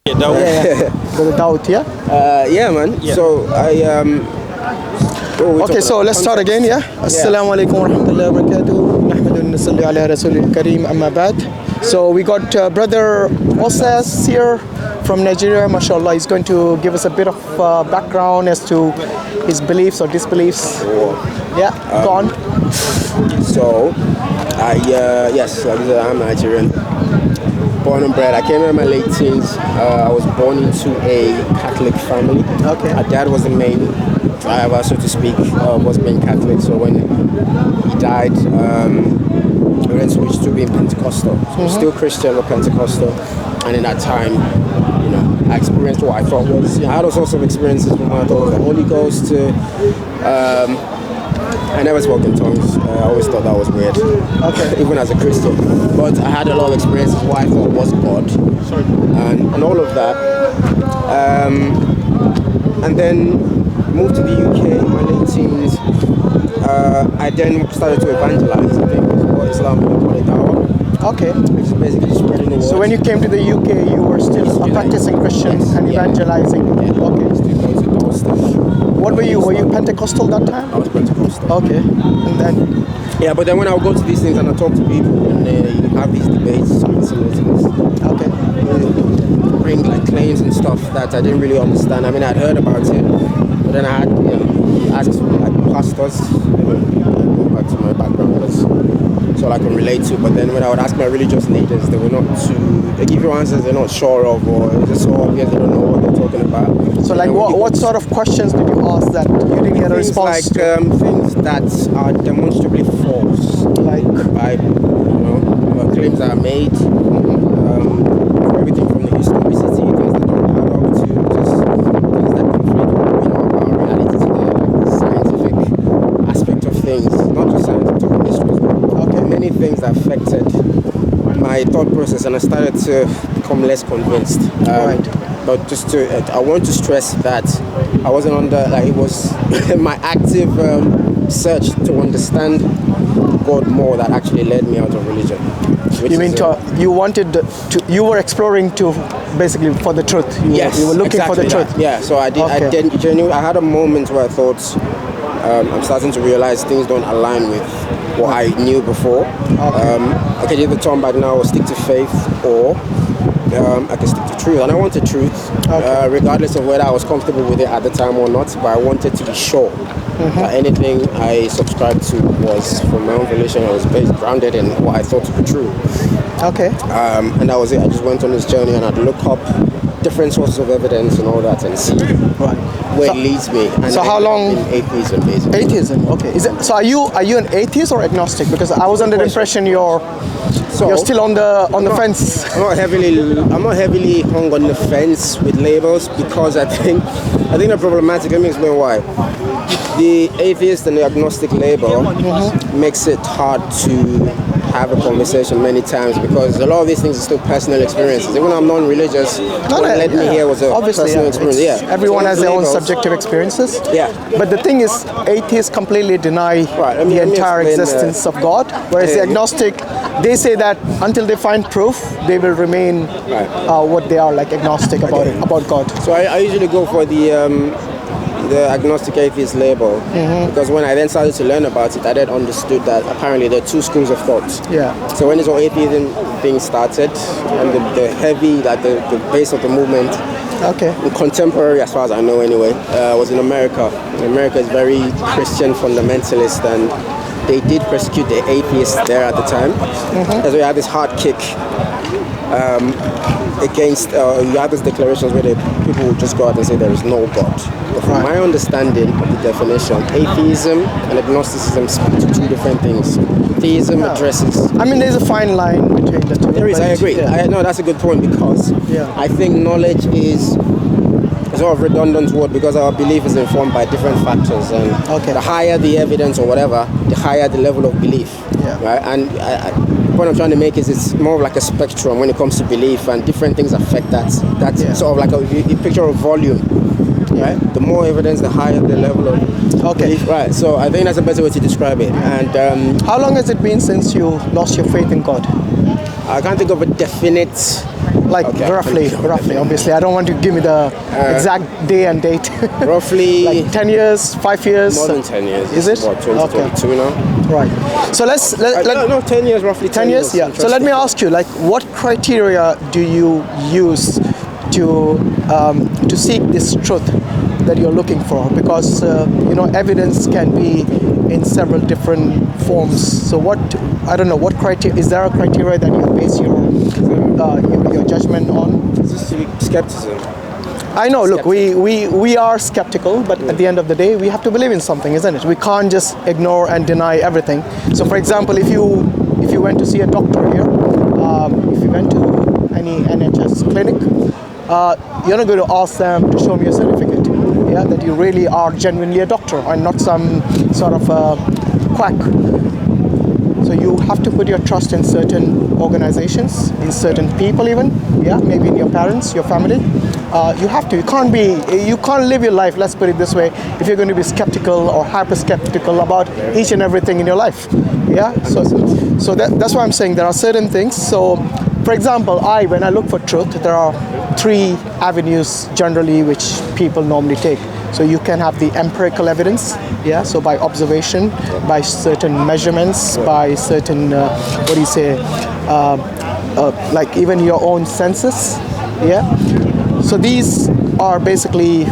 Yeah, Dawah. Yeah, man. Yeah. So Okay, so let's start again, yeah? Assalamu alaikum wa rahmatullahi wa barakatuh. Nahmadu nasalli ala rasulil kareem amma ba'd. So we got brother Moses here from Nigeria, mashallah. He's going to give us a bit of background as to his beliefs or disbeliefs. Yeah, go on. So, yes, I'm Nigerian. Born and bred. I came here in my late teens. I was born into a Catholic family. Okay. My dad was the main driver, so to speak, was being Catholic. So when he died, we then switched to being Pentecostal. So still Christian but Pentecostal. And in that time, I experienced what I thought was, I had all sorts of experiences from what I thought was the Holy Ghost to, I never spoke in tongues. I always thought that was weird, even as a Christian. But I had a lot of experiences what I thought was God, and all of that. And then moved to the UK in my late teens. I then started to evangelize. I think it's what Islam would call it, Dawah. Okay. Which is basically spreading the word. So when you came to the UK, you were still a practicing Christian and evangelizing. Yeah. Okay. Still going to Dawah stuff. What were you? Were you Pentecostal that time? I was Pentecostal. Okay. And then? Yeah, but then when I would go to these things and I talk to people and you have these debates, something similar to this. Okay. Bring like claims and stuff that I didn't really understand. I mean, I'd heard about it, but then I had, asked like pastors, go back to my background, that's all I can relate to. But then when I would ask my religious leaders, they were not they give you answers they're not sure of, or it's just so obvious they don't know what they're talking about. So like what sort of questions did you ask that you didn't get a response to? Things that are demonstrably false, like by claims that are made, everything from the historicity, things that don't add up to just things that conflict with our reality to the scientific aspect of things, not just scientific, but history. Many things that affected my thought process, and I started to become less convinced. But just I want to stress that I wasn't under, it was my active search to understand God more that actually led me out of religion. You mean you were exploring to basically for the truth. You were looking for the truth. Yeah, so I did. Okay. I had a moment where I thought I'm starting to realize things don't align with what I knew before. I can either turn back now or stick to faith, or I can stick to truth. And I wanted truth, regardless of whether I was comfortable with it at the time or not, but I wanted to be sure that anything I subscribed to was from my own volition. I was grounded in what I thought to be true. Okay. And that was it. I just went on this journey and I'd look up different sources of evidence and all that and see where it leads me. And so how long? In atheism, basically. Atheism, okay. So are you an atheist or agnostic? Because I was under the impression you're still on the fence. I'm not heavily hung on the fence with labels, because I think they're problematic. Let me explain why. The atheist and the agnostic label makes it hard to have a conversation many times, because a lot of these things are still personal experiences. Even though I'm non-religious, what led me here was a personal experience. Everyone has their own subjective experiences. Yeah. But the thing is, atheists completely deny the entire existence of God, whereas the agnostic, they say that until they find proof, they will remain what they are, like agnostic about God. So I usually go for the agnostic atheist label, because when I then started to learn about it, I then understood that apparently there are two schools of thought. Yeah. So when this whole atheism thing started, and the base of the movement, contemporary as far as I know anyway, was in America. America is very Christian fundamentalist, and they did persecute the atheists there at the time. As we had this hard kick against, you have these declarations where people would just go out and say there is no God. But from my understanding of the definition, atheism and agnosticism speak to two different things. Theism addresses... I mean, there's a fine line between the two. There is, I agree. Yeah. No, that's a good point, because I think knowledge is a sort of redundant word, because our belief is informed by different factors, and the higher the evidence or whatever, the higher the level of belief. Right? And the point I'm trying to make is it's more of like a spectrum when it comes to belief, and different things affect that. That's sort of like a picture of volume. Right? The more evidence, the higher the level of belief. Right. So I think that's a better way to describe it. And how long has it been since you lost your faith in God? I can't think of a definite Like roughly. Obviously, I don't want to give me the exact day and date. Roughly like 10 years, 5 years. more than 10 years. Is it? About 2022 now. Right. So no, 10 years, roughly 10 years. Yeah. So let me ask you, like, what criteria do you use to seek this truth that you're looking for? Because evidence can be in several different forms. So what criteria is there? A criteria that you base your judgment on? Just skepticism. I know. Look, we are skeptical, but at the end of the day, we have to believe in something, isn't it? We can't just ignore and deny everything. So, for example, if you went to see a doctor here, if you went to any NHS clinic, you're not going to ask them to show me a certificate, that you really are genuinely a doctor and not some sort of a quack. So you have to put your trust in certain organizations, in certain people even, maybe in your parents, your family. You have to. You can't live your life, let's put it this way, if you're going to be skeptical or hyper-skeptical about each and everything in your life. So that's why I'm saying there are certain things. So, for example, when I look for truth, there are 3 avenues generally which people normally take. So you can have the empirical evidence, so by observation, by certain measurements, by certain, like even your own senses, So these are basically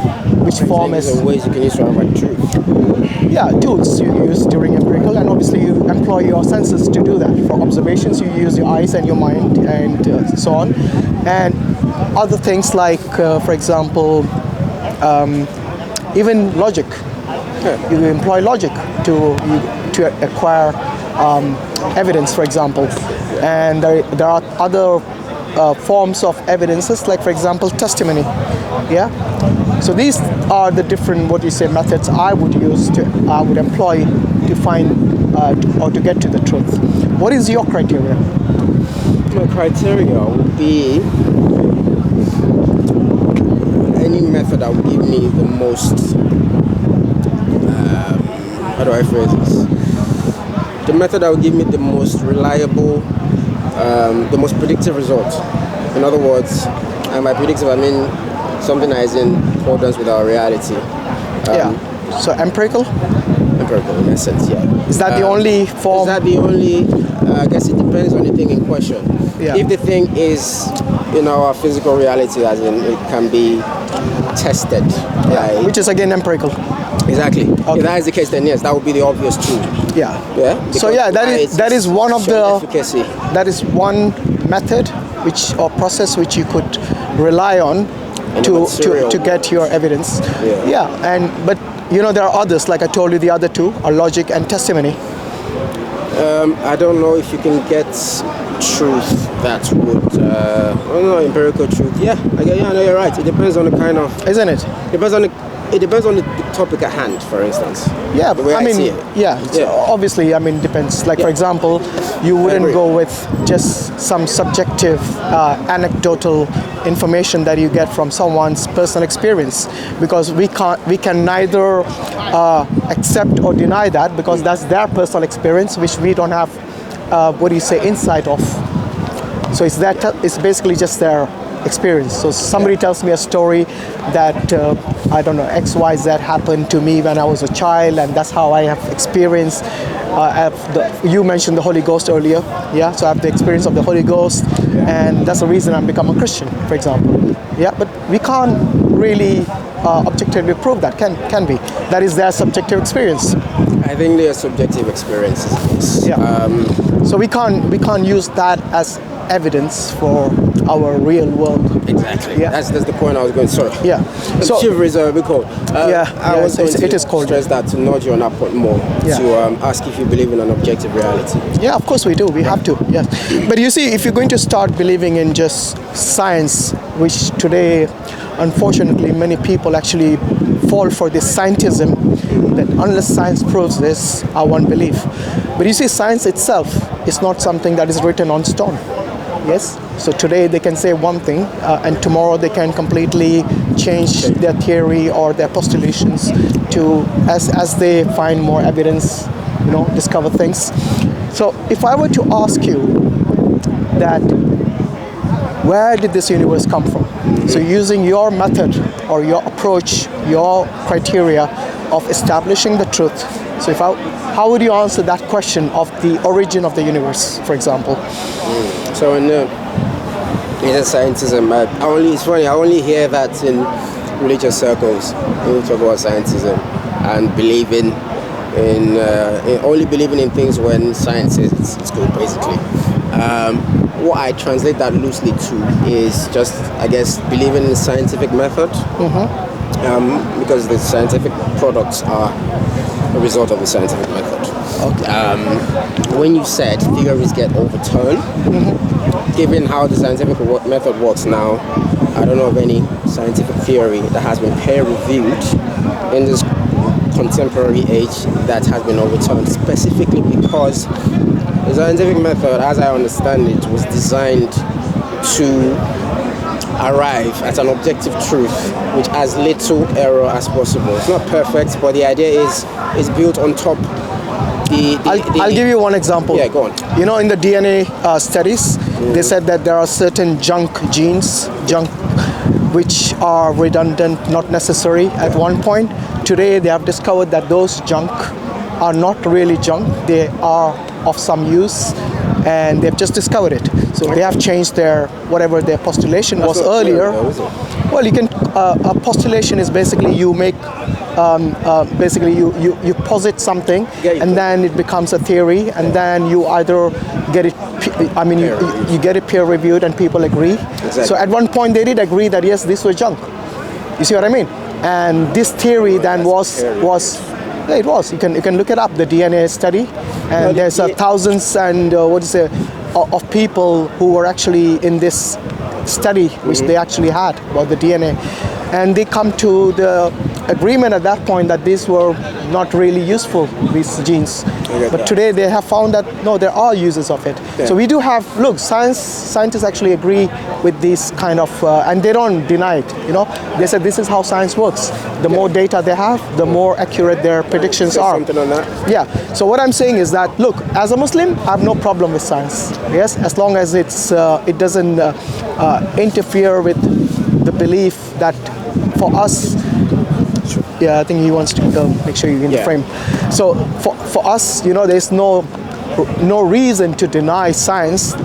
which form is ways you can use to have truth. Tools you use during empirical, and obviously you employ your senses to do that. For observations, you use your eyes and your mind, and so on. And other things like, for example, even logic. You employ logic to acquire evidence, for example. And there are other forms of evidences, like, for example, testimony. So these are the different methods I would employ to find or to get to the truth. What is your criteria? My criteria would be any method that would give me the most how do I phrase this? The method that would give me the most reliable, the most predictive result. In other words, and by predictive I mean something that is in accordance with our reality. So empirical? Empirical, in essence, Is that the only form? Is that the only? I guess it depends on the thing in question. If the thing is in our physical reality, as in it can be tested. Which is again empirical. Exactly. Okay. If that is the case, then yes, that would be the obvious tool. So that is one of the efficacy. That is one method or process which you could rely on to get your evidence. But there are others, like I told you, the other 2 are logic and testimony. I don't know if you can get truth that would empirical truth. I know you're right. It depends on the kind of, isn't it? It depends on the topic at hand, for instance. So obviously, depends. Like, for example, you wouldn't go with just some subjective, anecdotal information that you get from someone's personal experience, because we can neither accept or deny that, because that's their personal experience, which we don't have, insight of. So it's basically just their experience. So somebody tells me a story that X, Y, Z happened to me when I was a child, and that's how I have experienced. You mentioned the Holy Ghost earlier, so I have the experience of the Holy Ghost, and that's the reason I'm become a Christian, for example. But we can't really objectively prove that, can we? That is their subjective experience. I think they are subjective experiences. So we can't use that as evidence for our real world. Exactly. That's the point I was going to. Sorry. So chivalry is a big code. It is called. Stress that to nod you on that point more. To ask if you believe in an objective reality. Of course we do. We have to. But you see, if you're going to start believing in just science, which today, unfortunately, many people actually fall for this scientism, that unless science proves this, I won't believe. But you see, science itself is not something that is written on stone. So today they can say one thing, and tomorrow they can completely change their theory or their postulations to as they find more evidence, discover things. So if I were to ask you that where did this universe come from? So using your method or your approach, your criteria of establishing the truth. So how would you answer that question of the origin of the universe, for example? So in scientism, it's funny, I only hear that in religious circles when we talk about scientism and only believing in things when science is good, basically. What I translate that loosely to is just, I guess, believing in the scientific method, because the scientific products are a result of the scientific method. Okay. When you said theories get overturned, given how the scientific method works now, I don't know of any scientific theory that has been peer-reviewed in this contemporary age that has been overturned, specifically because the scientific method, as I understand it, was designed to arrive at an objective truth with as little error as possible. It's not perfect, but the idea is built on top. I'll give you one example. Yeah, go on. You know, in the DNA studies, they said that there are certain junk genes, which are redundant, not necessary at one point. Today, they have discovered that those junk are not really junk. They are of some use, and they've just discovered it. So they have changed whatever their postulation was earlier. Well, you can. A postulation is basically you make. You posit something, and then it becomes a theory, and then you either get it. You get it peer reviewed, and people agree. Exactly. So at one point they did agree that yes, this was junk. You see what I mean? And this theory then was. Yeah, it was. You can look it up. The DNA study, and there's thousands and of people who were actually in this study, which they actually had about the DNA, and they come to the agreement at that point that these were not really useful, these genes. But today they have found that no, there are uses of it. Yeah. So we do have, look, scientists actually agree with this kind of, and they don't deny it. You know, they said this is how science works. The more data they have, the more accurate their predictions are. Something on that? Yeah. So what I'm saying is that, look, as a Muslim, I have no problem with science. Yes, as long as it doesn't interfere with the belief that for us. Yeah, I think he wants to make sure you're in the frame. So for us, you know, there's no reason to deny science.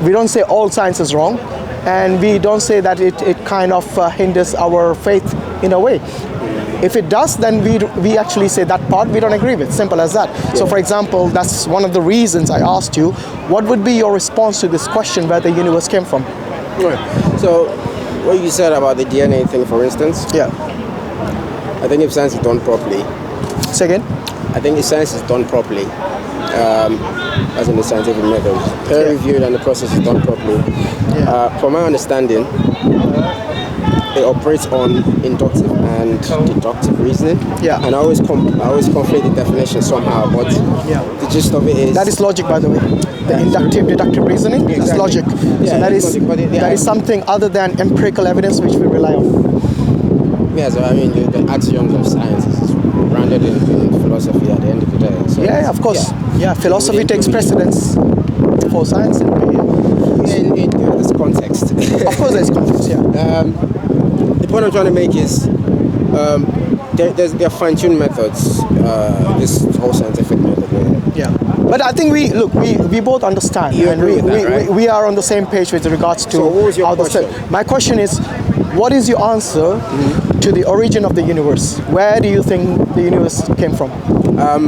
We don't say all science is wrong, and we don't say that it kind of hinders our faith in a way. If it does, then we actually say that part we don't agree with. Simple as that. Yeah. So for example, that's one of the reasons I asked you, what would be your response to this question where the universe came from? Right. So what you said about the DNA thing, for instance. Yeah. I think if science is done properly. Say again? I think if science is done properly, as in the scientific method, peer-reviewed and the process is done properly. Yeah. From my understanding, it operates on inductive and deductive reasoning. Yeah. And I always conflate the definition somehow, but the gist of it is... That is logic, by the way. The inductive, deductive reasoning is logic. So that is something other than empirical evidence which we rely on. Yeah, so I mean, the axioms of science is grounded in philosophy at the end of the day. So yeah, of course. Yeah, philosophy takes precedence for science. In this context. Of course, there's context, yeah. The point I'm trying to make is there are fine-tuned methods, this whole scientific method. Yeah. But I think we both understand. You agree with that, right? We are on the same page with regards to so what was your question? My question is, what is your answer to the origin of the universe? Where do you think the universe came from?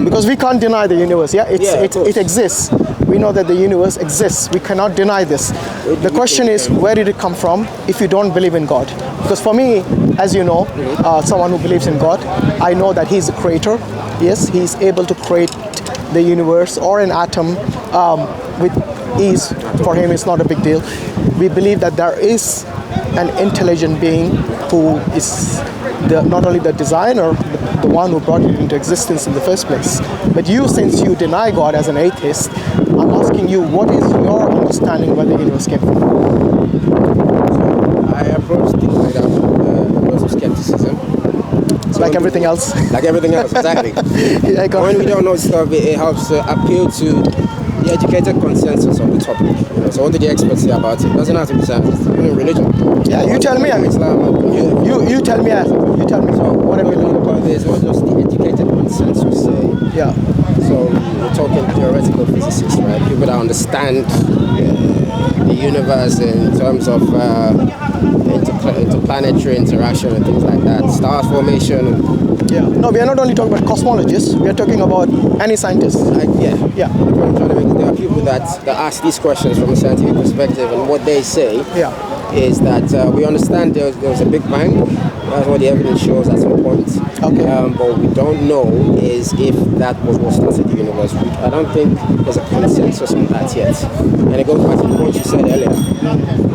Because we can't deny the universe, it exists. We know that the universe exists. We cannot deny this. The question is, where did it come from if you don't believe in God? Because for me, as you know, someone who believes in God, I know that He's a creator. Yes, He's able to create the universe or an atom with ease. For Him, it's not a big deal. We believe that there is an intelligent being who is not only the designer, the one who brought it into existence in the first place. But you, since you deny God as an atheist, I'm asking you, what is your understanding where the universe came from? I approach things like that with lots of skepticism. So like everything else? Like everything else, exactly. When we don't know stuff, it helps to appeal to the educated consensus of the topic. universe. What do the experts say about it? It doesn't have to be science. Even religion. Yeah, you tell me. I mean, Islam. you tell me. You tell me. So what I believe about this, what does the educated consensus say? Yeah. So we're talking theoretical physicists, right? People that understand the universe in terms of interplanetary interaction and things like that, star formation. Yeah. No, we are not only talking about cosmologists. We are talking about any scientist. Yeah. Yeah. The point I'm trying to make is there are people that ask these questions from a scientific perspective, and what they say is that we understand there was a Big Bang. That's what the evidence shows at some point. Okay. But what we don't know is if that was what started the universe. I don't think there's a consensus on that yet. And it goes back to the point you said earlier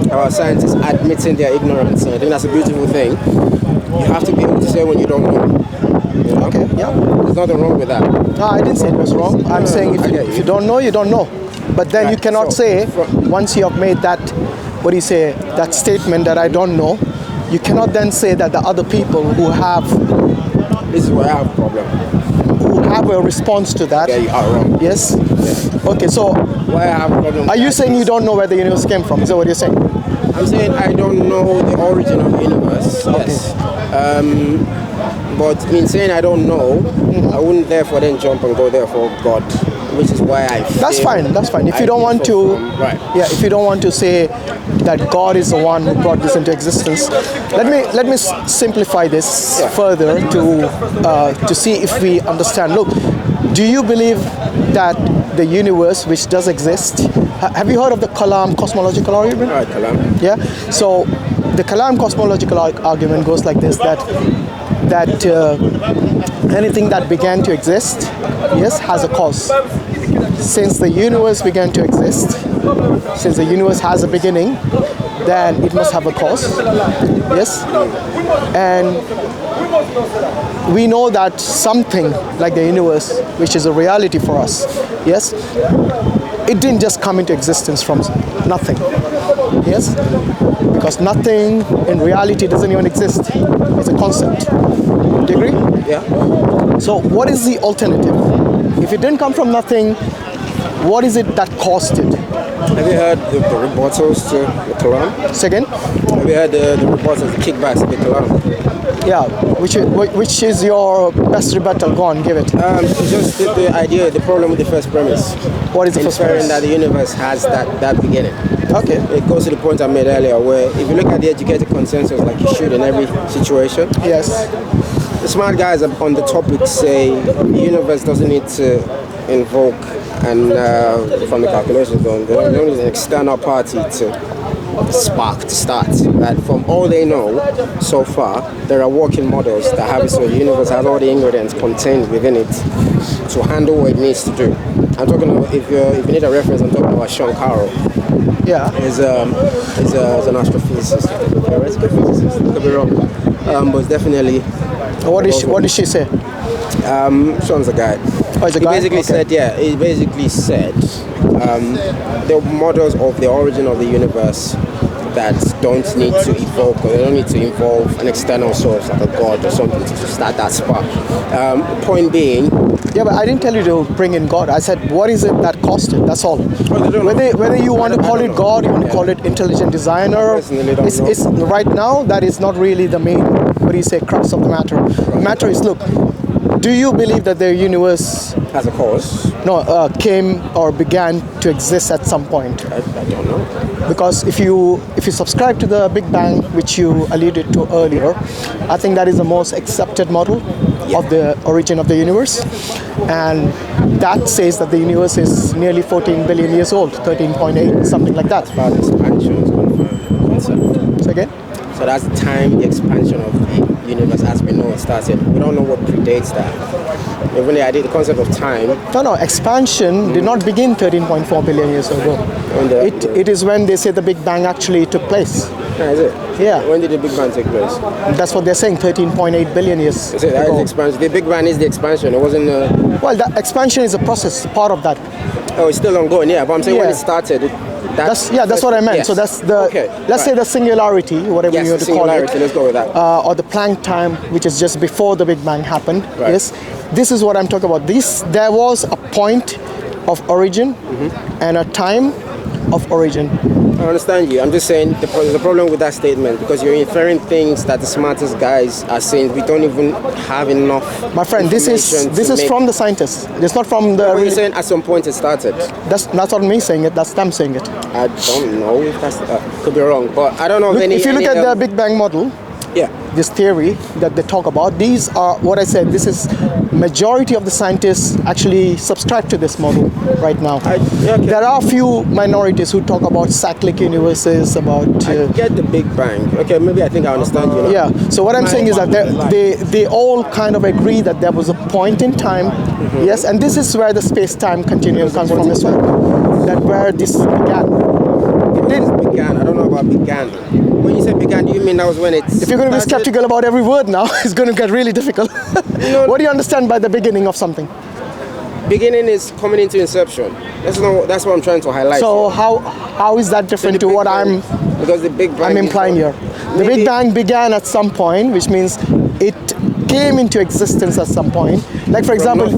about scientists admitting their ignorance. And I think that's a beautiful thing. You have to be able to say when you don't know. You know? Okay. Yeah. There's nothing wrong with that. No, I didn't say it was wrong. I'm saying if you don't know, you don't know. But then you cannot say once you have made that, what do you say, that statement that I don't know, you cannot then say that the other people who have... This is where I have a problem. Who have a response to that. Yeah, you are wrong. Yes? Yeah. Okay, so... Why I have a problem are you saying you don't know where the universe came from? Is that what you're saying? I'm saying I don't know the origin of the universe. Okay. Yes. But in saying I don't know, I wouldn't therefore then jump and go there for God, which is why I feel... That's fine, that's fine. If you don't want to... Right. Yeah, if you don't want to say that God is the one who brought this into existence, let me simplify this further to see if we understand. Look, do you believe that the universe, which does exist... Have you heard of the Kalam Cosmological Argument? Right, Kalam. Yeah? So, the Kalam Cosmological Argument goes like this, that anything that began to exist, yes, has a cause. Since the universe began to exist, since the universe has a beginning, then it must have a cause, yes? And we know that something like the universe, which is a reality for us, yes, it didn't just come into existence from nothing, yes? Because nothing in reality doesn't even exist. It's a concept. Do you agree? Yeah. So what is the alternative? If it didn't come from nothing, what is it that caused it? Have you heard the rebuttals to the Quran? Second? Have you heard the rebuttals, the kickbacks to the Quran? Yeah, which is your best rebuttal? Go on, give it. Just the idea, the problem with the first premise. What is the first premise? That the universe has that beginning. Okay. It goes to the point I made earlier, where if you look at the educated consensus, like you should in every situation. Yes. The smart guys on the topic say the universe doesn't need to invoke and from the calculations they don't need an external party to spark to start. That from all they know so far, there are working models that have it so the universe has all the ingredients contained within it to handle what it needs to do. I'm talking about, if you need a reference, I'm talking about Sean Carroll. Yeah. He's an astrophysicist, theoretical physicist. Could be wrong, but it's definitely. What did she say? Sean's a guy. Oh, he's a guy? He basically said the models of the origin of the universe that don't need to evoke, or they don't need to involve an external source like a god or something to start that spark. Point being... Yeah, but I didn't tell you to bring in God. I said, what is it that caused it? That's all. Whether you want to call it God, you want to call it intelligent designer, it's right now, that is not really the main, what do you say, crux of the matter. The matter is, look, do you believe that the universe has a cause? No, came or began to exist at some point? I don't know. Because if you subscribe to the Big Bang, which you alluded to earlier, I think that is the most accepted model of the origin of the universe, and that says that the universe is nearly 14 billion years old, 13.8, something like that. As far as expansion is concerned. So again? So that's the time the expansion of the universe as we know it started. We don't know what predates that. Even the idea, the concept of time. No, expansion did not begin 13.4 billion years ago. It is when they say the Big Bang actually took place. Yeah, is it? Yeah. When did the Big Bang take place? That's what they're saying, 13.8 billion years ago. That is the expansion. The Big Bang is the expansion. It wasn't... Well, that expansion is a process, part of that. Oh, it's still ongoing, yeah. But I'm saying when it started... That's what I meant. Yes. So that's the, let's say the singularity, whatever you want to call it. Let's go with that. Or the Planck time, which is just before the Big Bang happened. Right. Yes. This is what I'm talking about. There was a point of origin and a time of origin. I understand you. I'm just saying the problem with that statement, because you're inferring things that the smartest guys are saying. We don't even have enough. My friend, this is from the scientists. It's not from the. What you're saying at some point it started. That's not me saying it. That's them saying it. I don't know if that's could be wrong, but I don't know Look, if any. If you look at the Big Bang model. Yeah. This theory that they talk about, these are what I said. This is majority of the scientists actually subscribe to this model right now. Okay. There are a few minorities who talk about cyclic universes, about. I get the Big Bang. Okay, maybe I think I understand you now. Yeah. So what I'm saying is that they all kind of agree that there was a point in time. Yes, and this is where the space-time continuum comes from as well. That where this began. Began. I don't know about began. When you say began, do you mean that was when it's... If you're going to be skeptical about every word now, it's going to get really difficult. What do you understand by the beginning of something? Beginning is coming into inception. That's what I'm trying to highlight. So how is that different to what because the Big Bang I'm implying here? The Big Bang began at some point, which means it came into existence at some point. Like for example,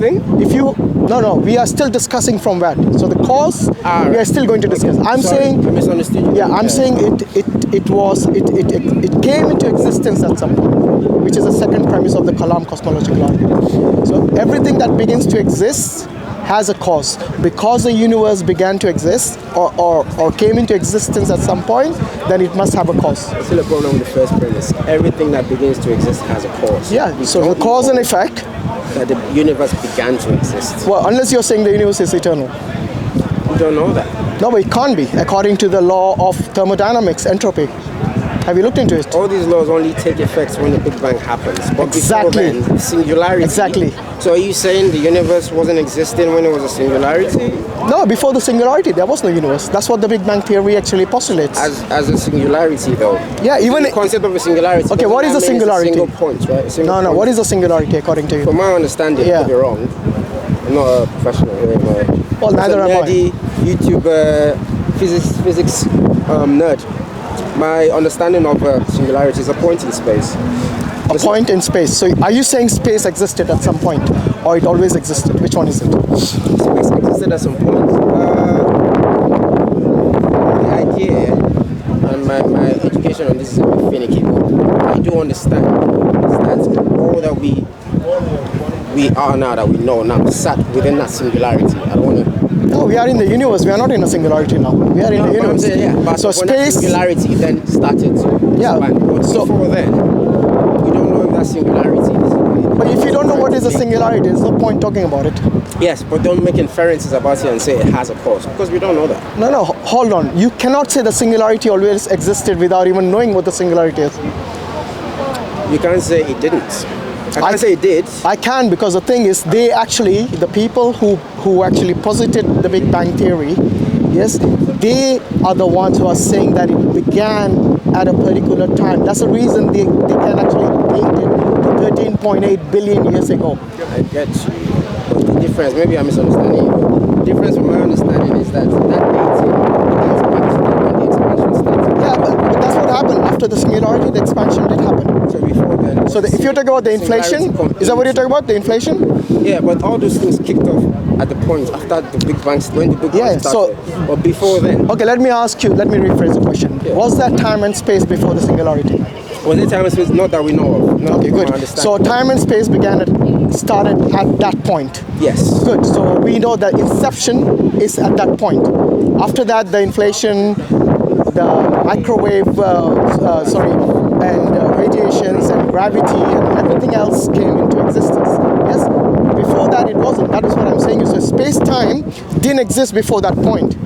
if you we are still discussing from where. So the cause we are still going to discuss. I'm saying I misunderstood you. Yeah, I'm saying it came into existence at some point, which is the second premise of the Kalam Cosmological Argument. So everything that begins to exist has a cause. Because the universe began to exist or came into existence at some point, then it must have a cause. Still a problem with the first premise. Everything that begins to exist has a cause. Yeah, so the cause and effect. That the universe began to exist. Well, unless you're saying the universe is eternal. We don't know that. No, but it can't be, according to the law of thermodynamics, entropy. Have you looked into it? All these laws only take effect when the Big Bang happens. But Exactly. Before then, singularity. Exactly. So are you saying the universe wasn't existing when it was a singularity? No, before the singularity, there was no universe. That's what the Big Bang theory actually postulates. As a singularity, though. Yeah, even the concept of a singularity. Okay, what is a singularity? A single point, right? No. What is a singularity according to you? From my understanding, I could be wrong. I'm not a professional. Well, neither am I. YouTube physics nerd. My understanding of singularity is a point in space. A point in space. So are you saying space existed at some point, or it always existed? Which one is it? Space existed at some point. The idea, and my education on this is a bit finicky, but I do understand is that all that we are now, that we know now, sat within that singularity. I don't want to. No, we are in the universe. We are not in a singularity now. We are in the universe. But so when space. That singularity then started. But So before then, we don't know if that singularity is. But if you don't know what is a singularity, there's no point talking about it. Yes, but don't make inferences about it and say it has a cause, because we don't know that. No, hold on. You cannot say the singularity always existed without even knowing what the singularity is. You can't say it didn't. I can't say it did. I can, because the thing is, the people who actually posited the Big Bang theory, yes, they are the ones who are saying that it began at a particular time. That's the reason they can actually date it to 13.8 billion years ago. I get you. But the difference, maybe I'm misunderstanding you, but the difference from my understanding is that dating is actually when the expansion started. Yeah, but that's what happened after the singularity. The expansion did happen. So before then. So if you're talking about the inflation, is that what you're talking about? The inflation? Yeah, but all those things kicked off at the point after the Big Bang, when the Big Bang started. But before then. Okay, let me rephrase the question. Yeah. Was there time and space before the singularity? Was there time and space? Not that we know of. Okay, good. So time and space started at that point. Yes. Good. So we know that inception is at that point. After that, the inflation, the microwave, and radiations and gravity and everything else came into existence. Yes. Before that, it wasn't. That is what I'm saying. So space-time didn't exist before that point.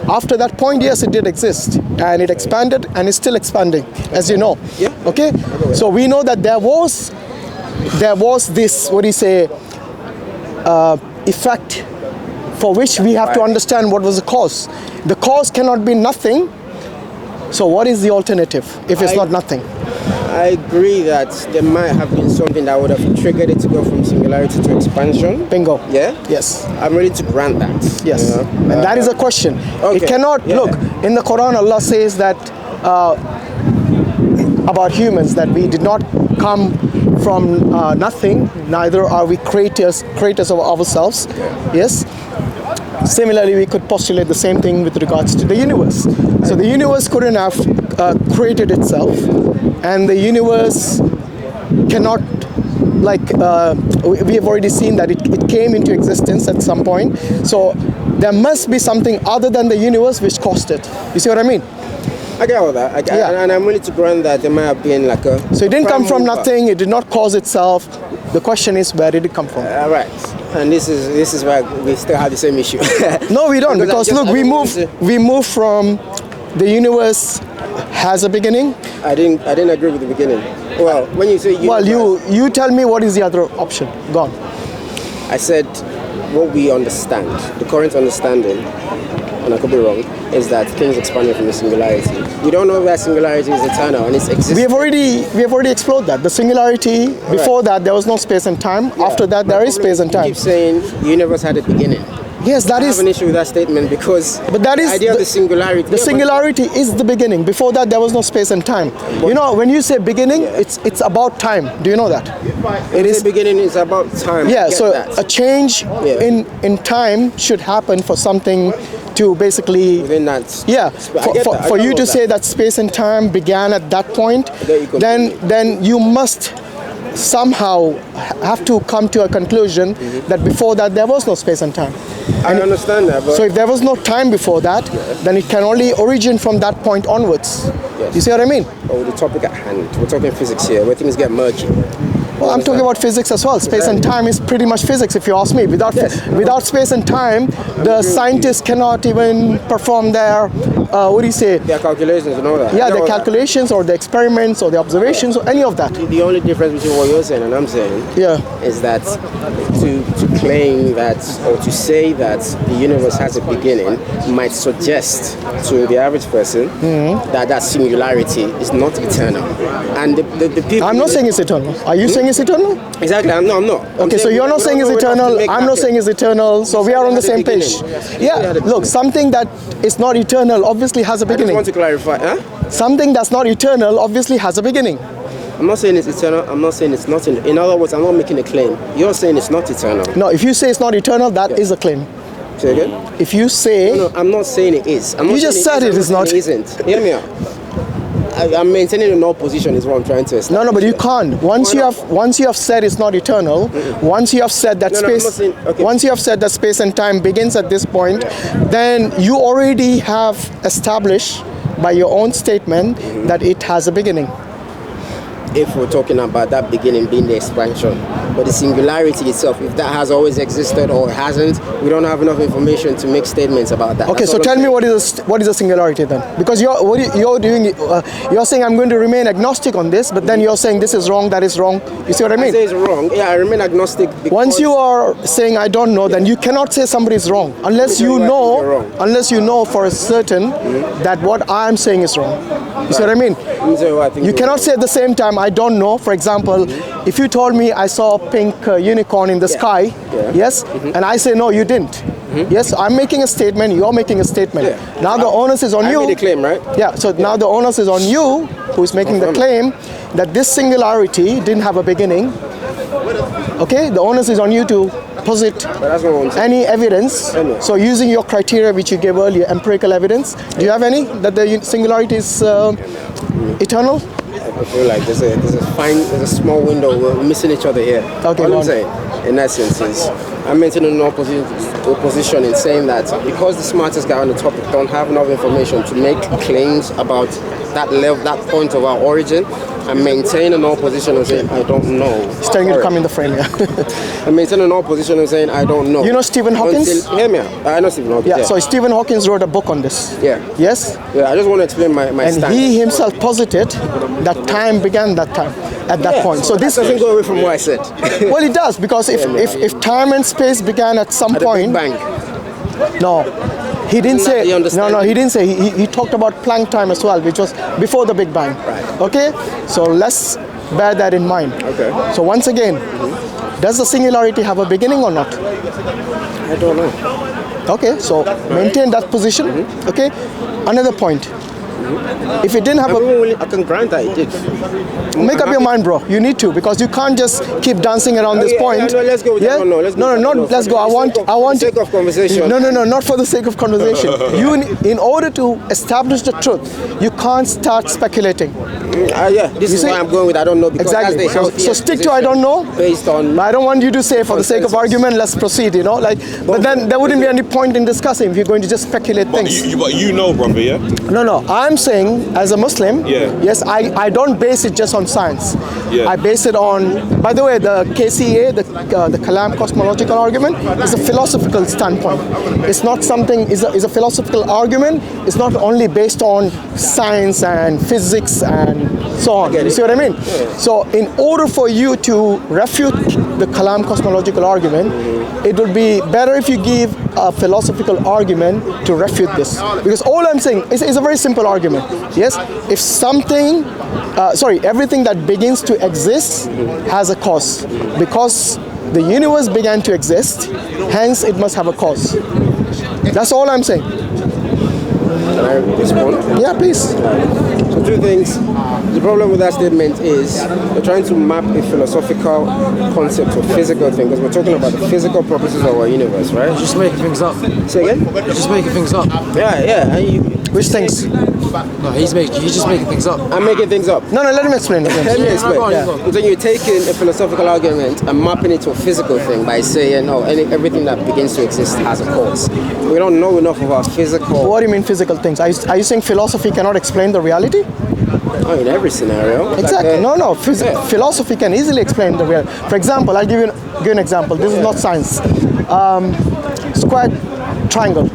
After that point, yes, it did exist, and it expanded, and it's still expanding, as you know. Yeah. Okay. So we know that there was this, effect, for which we have to understand what was the cause. The cause cannot be nothing. So what is the alternative if it's not nothing? I agree that there might have been something that would have triggered it to go from singularity to expansion. Bingo. Yeah? Yes. I'm ready to grant that. Yes. You know? And that is a question. Okay. It cannot, look, in the Quran, Allah says that about humans, that we did not come from nothing, neither are we creators of ourselves. Yeah. Yes. Similarly, we could postulate the same thing with regards to the universe. So the universe couldn't have created itself, and the universe cannot, like, we have already seen that it came into existence at some point. So there must be something other than the universe which caused it. You see what I mean? I get all that. And I'm willing to grant that there might have been like a... So it didn't come from nothing. It did not cause itself. The question is, where did it come from? Right. And this is why we still have the same issue. No, we don't. Because look, we move from the universe has a beginning. I didn't agree with the beginning. Well, when you say universe, well, you tell me what is the other option. Go on. I said what we understand, the current understanding, and I could be wrong, is that things expanding from the singularity. We don't know that singularity is eternal and it's existing. We have already explored that. The singularity, before that there was no space and time. Yeah. After that there is space and time. You keep saying the universe had a beginning. Yes, that is. I have an issue with that statement because but that is the idea of the singularity. The singularity is the beginning. Before that there was no space and time. You know, when you say beginning, it's about time. Do you know that? It is. The beginning is about time. Yeah, so a change in time should happen for something to basically within that. Yeah, for you to say that space and time began at that point, then you must somehow have to come to a conclusion that before that there was no space and time. I understand that. But so if there was no time before that, then it can only origin from that point onwards. Yes. You see what I mean? Oh, the topic at hand. We're talking physics here, where things get murky. Well, I'm talking about physics as well. Space and time is pretty much physics, if you ask me. Without space and time, the scientists cannot even perform their, what do you say? Their calculations and all that. Yeah, their calculations or the experiments or the observations or any of that. The only difference between what you're saying and I'm saying is that to claim that or to say that the universe has a beginning might suggest to the average person that singularity is not eternal. And the people... I'm not saying it's eternal. Are you saying it's eternal? Exactly, I'm not. Okay, so you're not saying it's eternal, I'm not saying it's eternal, so we are on the same page. Yeah, look, something that is not eternal obviously has a beginning. I just want to clarify, Something that's not eternal obviously has a beginning. I'm not saying it's eternal, I'm not saying it's not. In other words, I'm not making a claim. You're saying it's not eternal. No, if you say it's not eternal, that is a claim. Say again? If you say... No, I'm not saying it is. You just said it is not. It isn't. Hear me out. I'm maintaining a null position is what I'm trying to establish. No, but you can't. Once you have said it's not eternal, once you have said that once you have said that space and time begins at this point, then you already have established by your own statement that it has a beginning. If we're talking about that beginning being the expansion, but the singularity itself, if that has always existed or hasn't, we don't have enough information to make statements about that. Okay, so tell me what is a singularity then? Because you're doing, you're saying I'm going to remain agnostic on this, but then you're saying this is wrong, that is wrong. You see what I mean? I say it's wrong. Yeah, I remain agnostic. Once you are saying I don't know, then you cannot say somebody is wrong unless you know for a certain that what I'm saying is wrong. You see what I mean? You cannot say at the same time I don't know. For example, if you told me I saw a pink unicorn in the sky, yes, and I say no, you didn't. Yes, I'm making a statement, you're making a statement. Now the onus is on you. I made a claim, right? Yeah, so now the onus is on you, who is making the claim that this singularity didn't have a beginning. Okay, the onus is on you to posit any evidence. So using your criteria which you gave earlier, empirical evidence, do you have any that the singularity is eternal? I feel like there's a small window. We're missing each other here. Okay, all I'm saying, in essence, is I'm maintaining an opposition in saying that because the smartest guy on the topic don't have enough information to make claims about that level, that point of our origin, I maintain an opposition and saying I don't know. He's telling you to come in the frame, yeah. I maintain an opposition and saying I don't know. You know Stephen Hawkins? Hear me out. I know Stephen Hawkins. Yeah, so Stephen Hawkins wrote a book on this. Yeah. Yes? Yeah, I just want to explain my stance. And he himself posited that time began that time, at that point. So this doesn't go away from what I said. Well, it does, because if time and space began at some point... Big Bang. No. He didn't say, no, he didn't say, he talked about Planck time as well, which was before the Big Bang. Right. Okay? So let's bear that in mind. Okay. So once again, does the singularity have a beginning or not? I don't know. Okay, so maintain that position. Okay? Another point. If it didn't have I can grant that it did. make up your mind, bro. You need to, because you can't just keep dancing around this point. No, let's go with that. No, let's go. Let's go. I want. For the sake of conversation. No, not for the sake of conversation. In order to establish the truth, you can't start speculating. This is why I'm going with I don't know, because exactly. So stick to I don't know. Based on. I don't want you to say for the sake of argument, let's proceed. But then there wouldn't be any point in discussing if you're going to just speculate things. But you know, brother, yeah? No. I'm saying, as a Muslim, yes, I don't base it just on science. Yeah. I base it on, by the way, the KCA, the Kalam Cosmological Argument, is a philosophical standpoint. It's not something, is a philosophical argument. It's not only based on science and physics and so on. You see what I mean? Yeah. So in order for you to refute the Kalam Cosmological Argument, it would be better if you give a philosophical argument to refute this. Because all I'm saying is a very simple argument. Yes, if something, everything that begins to exist has a cause. Because the universe began to exist, hence it must have a cause. That's all I'm saying. Can I respond? Yeah, please. So two things. The problem with that statement is we're trying to map a philosophical concept to a physical thing, because we're talking about the physical properties of our universe, right? You're just making things up. Say again? You're just making things up. Yeah. Which things? No, he's just making things up. I'm making things up. No, let him explain. Let me explain. Go on. So you're taking a philosophical argument and mapping it to a physical thing by saying, everything that begins to exist has a cause. We don't know enough about physical. What do you mean physical things? Are you saying philosophy cannot explain the reality? In every scenario. Exactly. No. Philosophy can easily explain the reality. For example, I'll give you an example. This is not science. Square triangle.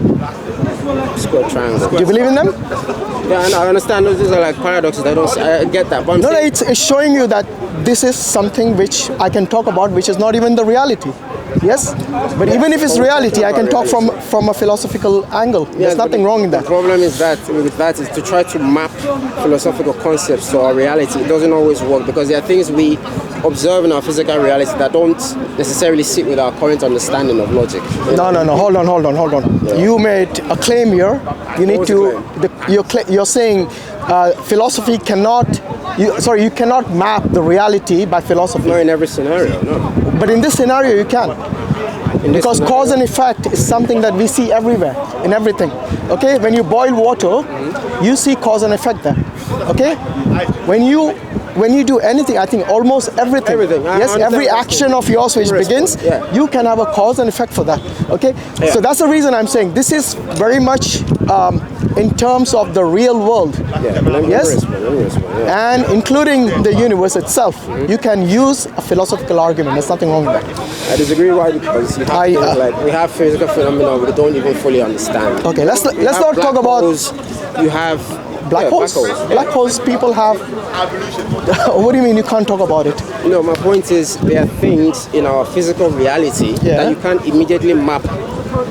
Square triangle. Do you believe in them? Yeah, and I understand these are like paradoxes. I get that. But It's showing you that this is something which I can talk about, which is not even the reality. Yes, but even if it's reality, I can talk from a philosophical angle. There's nothing wrong in that. The problem is that is to try to map philosophical concepts to our reality. It doesn't always work, because there are things we observe in our physical reality that don't necessarily sit with our current understanding of logic. No. Hold on. Yeah. You made a claim here. You need to. You're saying philosophy cannot. You cannot map the reality by philosophy. Not in every scenario, no. But in this scenario, you can. Because cause and effect is something that we see everywhere, in everything. Okay? When you boil water, you see cause and effect there. Okay? When you do anything, I think almost everything. Yes, every action of yours which begins, you can have a cause and effect for that. Okay? Yeah. So that's the reason I'm saying this is very much in terms of the real world. Yes? And including the universe itself, you can use a philosophical argument. There's nothing wrong with that. I disagree. Why? Because you have things like we have physical phenomena we don't even fully understand. Okay, let's not talk about. You have black holes. Black holes. People have. What do you mean you can't talk about it? No, my point is there are things in our physical reality that you can't immediately map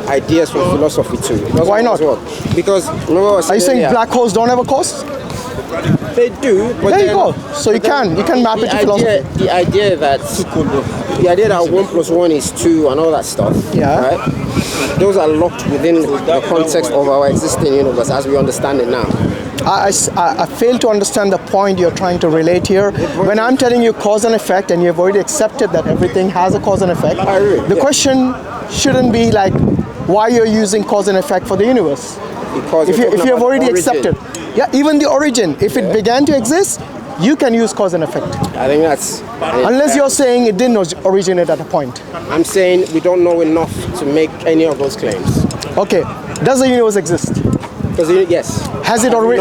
ideas from philosophy to. Why not? Because remember what I said Are you saying earlier, black holes don't have a cause? They do. But there you go. So you can map it to philosophy. The idea that 1 + 1 is 2 and all that stuff. Yeah. Right? Those are locked within the context of our existing universe as we understand it now. I fail to understand the point you're trying to relate here. When I'm telling you cause and effect, and you've already accepted that everything has a cause and effect, the question shouldn't be like why you're using cause and effect for the universe. Because if you have already accepted, even the origin, if it began to exist, you can use cause and effect. I think that's... Unless you're saying it didn't originate at a point. I'm saying we don't know enough to make any of those claims. Okay, does the universe exist? Yes. Has it already?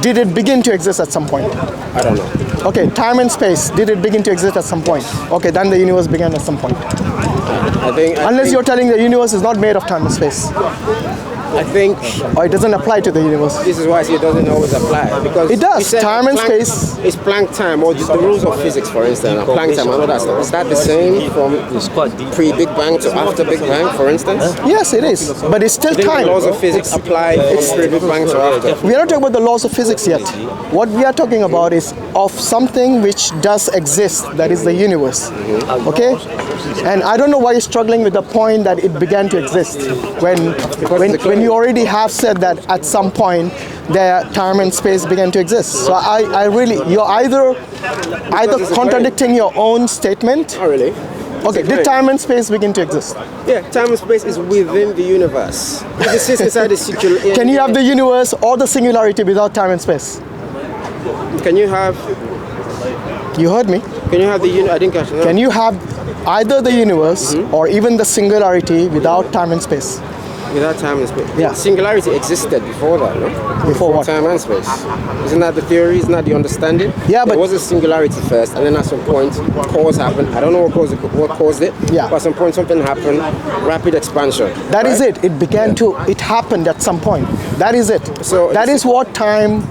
Did it begin to exist at some point? I don't know. Okay, time and space. Did it begin to exist at some point? Okay, then the universe began at some point. Unless you're telling the universe is not made of time and space. I think... Or it doesn't apply to the universe. This is why I say it doesn't always apply. Because it does. Time and space. It's Planck time, or the rules of physics, for instance. Planck time and all that stuff. Is that the same from pre-Big Bang to after Big Bang, for instance? Yes, it is. But it's still time. The laws of physics apply from pre-Big Bang to after. We are not talking about the laws of physics yet. What we are talking about is of something which does exist, that is the universe. Okay? And I don't know why you're struggling with the point that it began to exist. When when you already have said that at some point the time and space began to exist. So I really, you're either contradicting your own statement. Not really. Okay, did time and space begin to exist? Yeah, time and space is within the universe. It exists inside the singularity. Can you have the universe or the singularity without time and space? Can you have? You heard me. Can you have the I didn't catch it. No. Can you have either the universe or even the singularity without time and space? Without time and space. Yeah. Singularity existed before that, no? Before what? Time and space. Isn't that the theory? Isn't that the understanding? Yeah, but there was a singularity first, and then at some point, cause happened. I don't know what caused it. Yeah. But at some point, something happened. Rapid expansion. That is it. It began to. It happened at some point. That is it. So that is what time.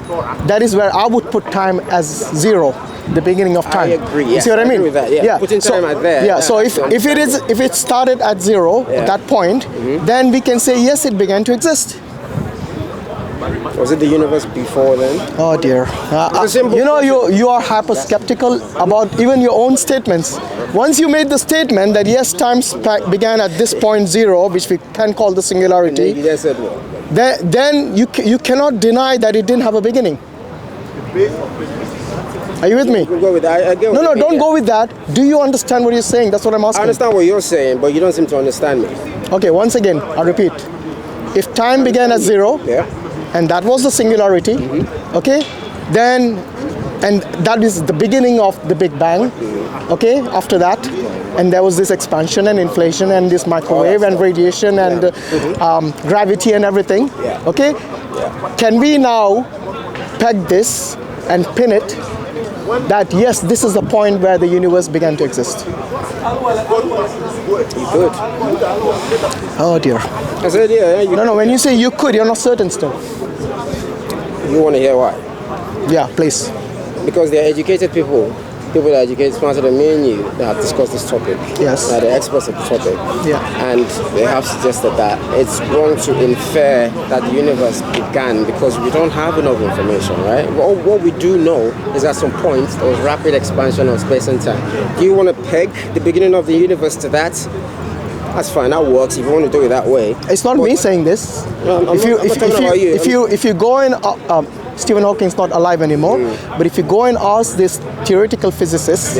That is where I would put time as zero. The beginning of time. I agree. You see what I mean? Agree with that. Yeah. Putting time at there. Yeah. So if it started at zero at that point, then we can say yes, it began to exist. Was it the universe before then? Oh dear. You know, you are hyper skeptical about even your own statements. Once you made the statement that yes, time began at this point zero, which we can call the singularity, then you cannot deny that it didn't have a beginning. Are you with me? We'll go with that. No, don't go with that. Do you understand what you're saying? That's what I'm asking. I understand what you're saying, but you don't seem to understand me. Okay, once again, I'll repeat. If time began at zero, and that was the singularity, okay, then, and that is the beginning of the Big Bang, okay, after that, and there was this expansion and inflation and this microwave and radiation and gravity and everything, okay? Can we now peg this and pin it that yes, this is the point where the universe began to exist? You could. Oh dear. I said, No, when you say you could, you're not certain still. You want to hear why? Yeah, please. Because they're educated people that are educated, smarter than me and you, that have discussed this topic. Yes. They're experts of the topic. Yeah. And they have suggested that it's wrong to infer that the universe began because we don't have enough information, right? What we do know is at some point there was rapid expansion of space and time. Do you want to peg the beginning of the universe to that? That's fine, that works if you want to do it that way. It's not me saying this. No, if you go and Stephen Hawking's not alive anymore, but if you go and ask this theoretical physicists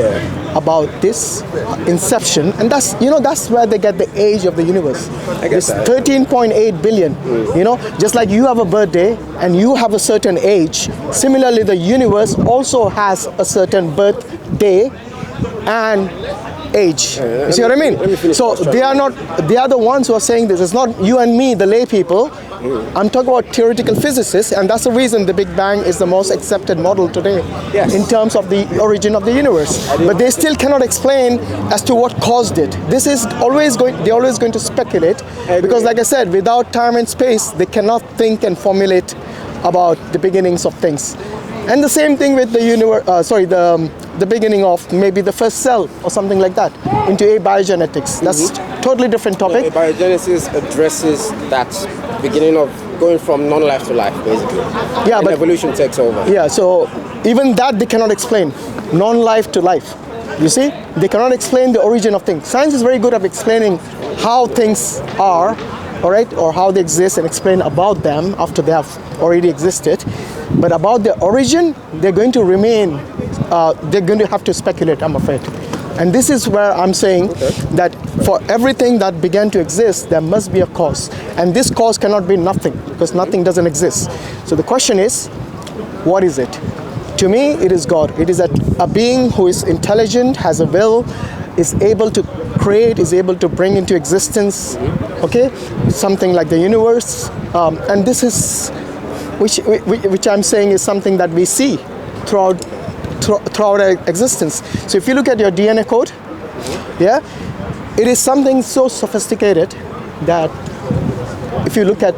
about this inception, and that's where they get the age of the universe. It's 13.8 billion. You know, just like you have a birthday and you have a certain age, similarly the universe also has a certain birthday and age. You see what I mean? So they are the ones who are saying this. It's not you and me, the lay people. I'm talking about theoretical physicists, and that's the reason the Big Bang is the most accepted model today in terms of the origin of the universe. But they still cannot explain as to what caused it. This is they're always going to speculate because, like I said, without time and space, they cannot think and formulate about the beginnings of things. And the same thing with the universe. The beginning of maybe the first cell or something like that into abiogenetics. That's totally different topic. Abiogenesis addresses that beginning of going from non-life to life, basically. Yeah, but evolution takes over. Yeah, so even that they cannot explain, non-life to life. You see, they cannot explain the origin of things. Science is very good at explaining how things are, all right, or how they exist and explain about them after they have already existed. But about their origin, they're going to remain, they're going to have to speculate, I'm afraid. And this is where I'm saying that for everything that began to exist, there must be a cause. And this cause cannot be nothing, because nothing doesn't exist. So the question is, what is it? To me, it is God. It is a being who is intelligent, has a will, is able to create, is able to bring into existence, okay, something like the universe. And this is, which I'm saying is something that we see throughout our existence. So if you look at your DNA code, it is something so sophisticated that if you look at,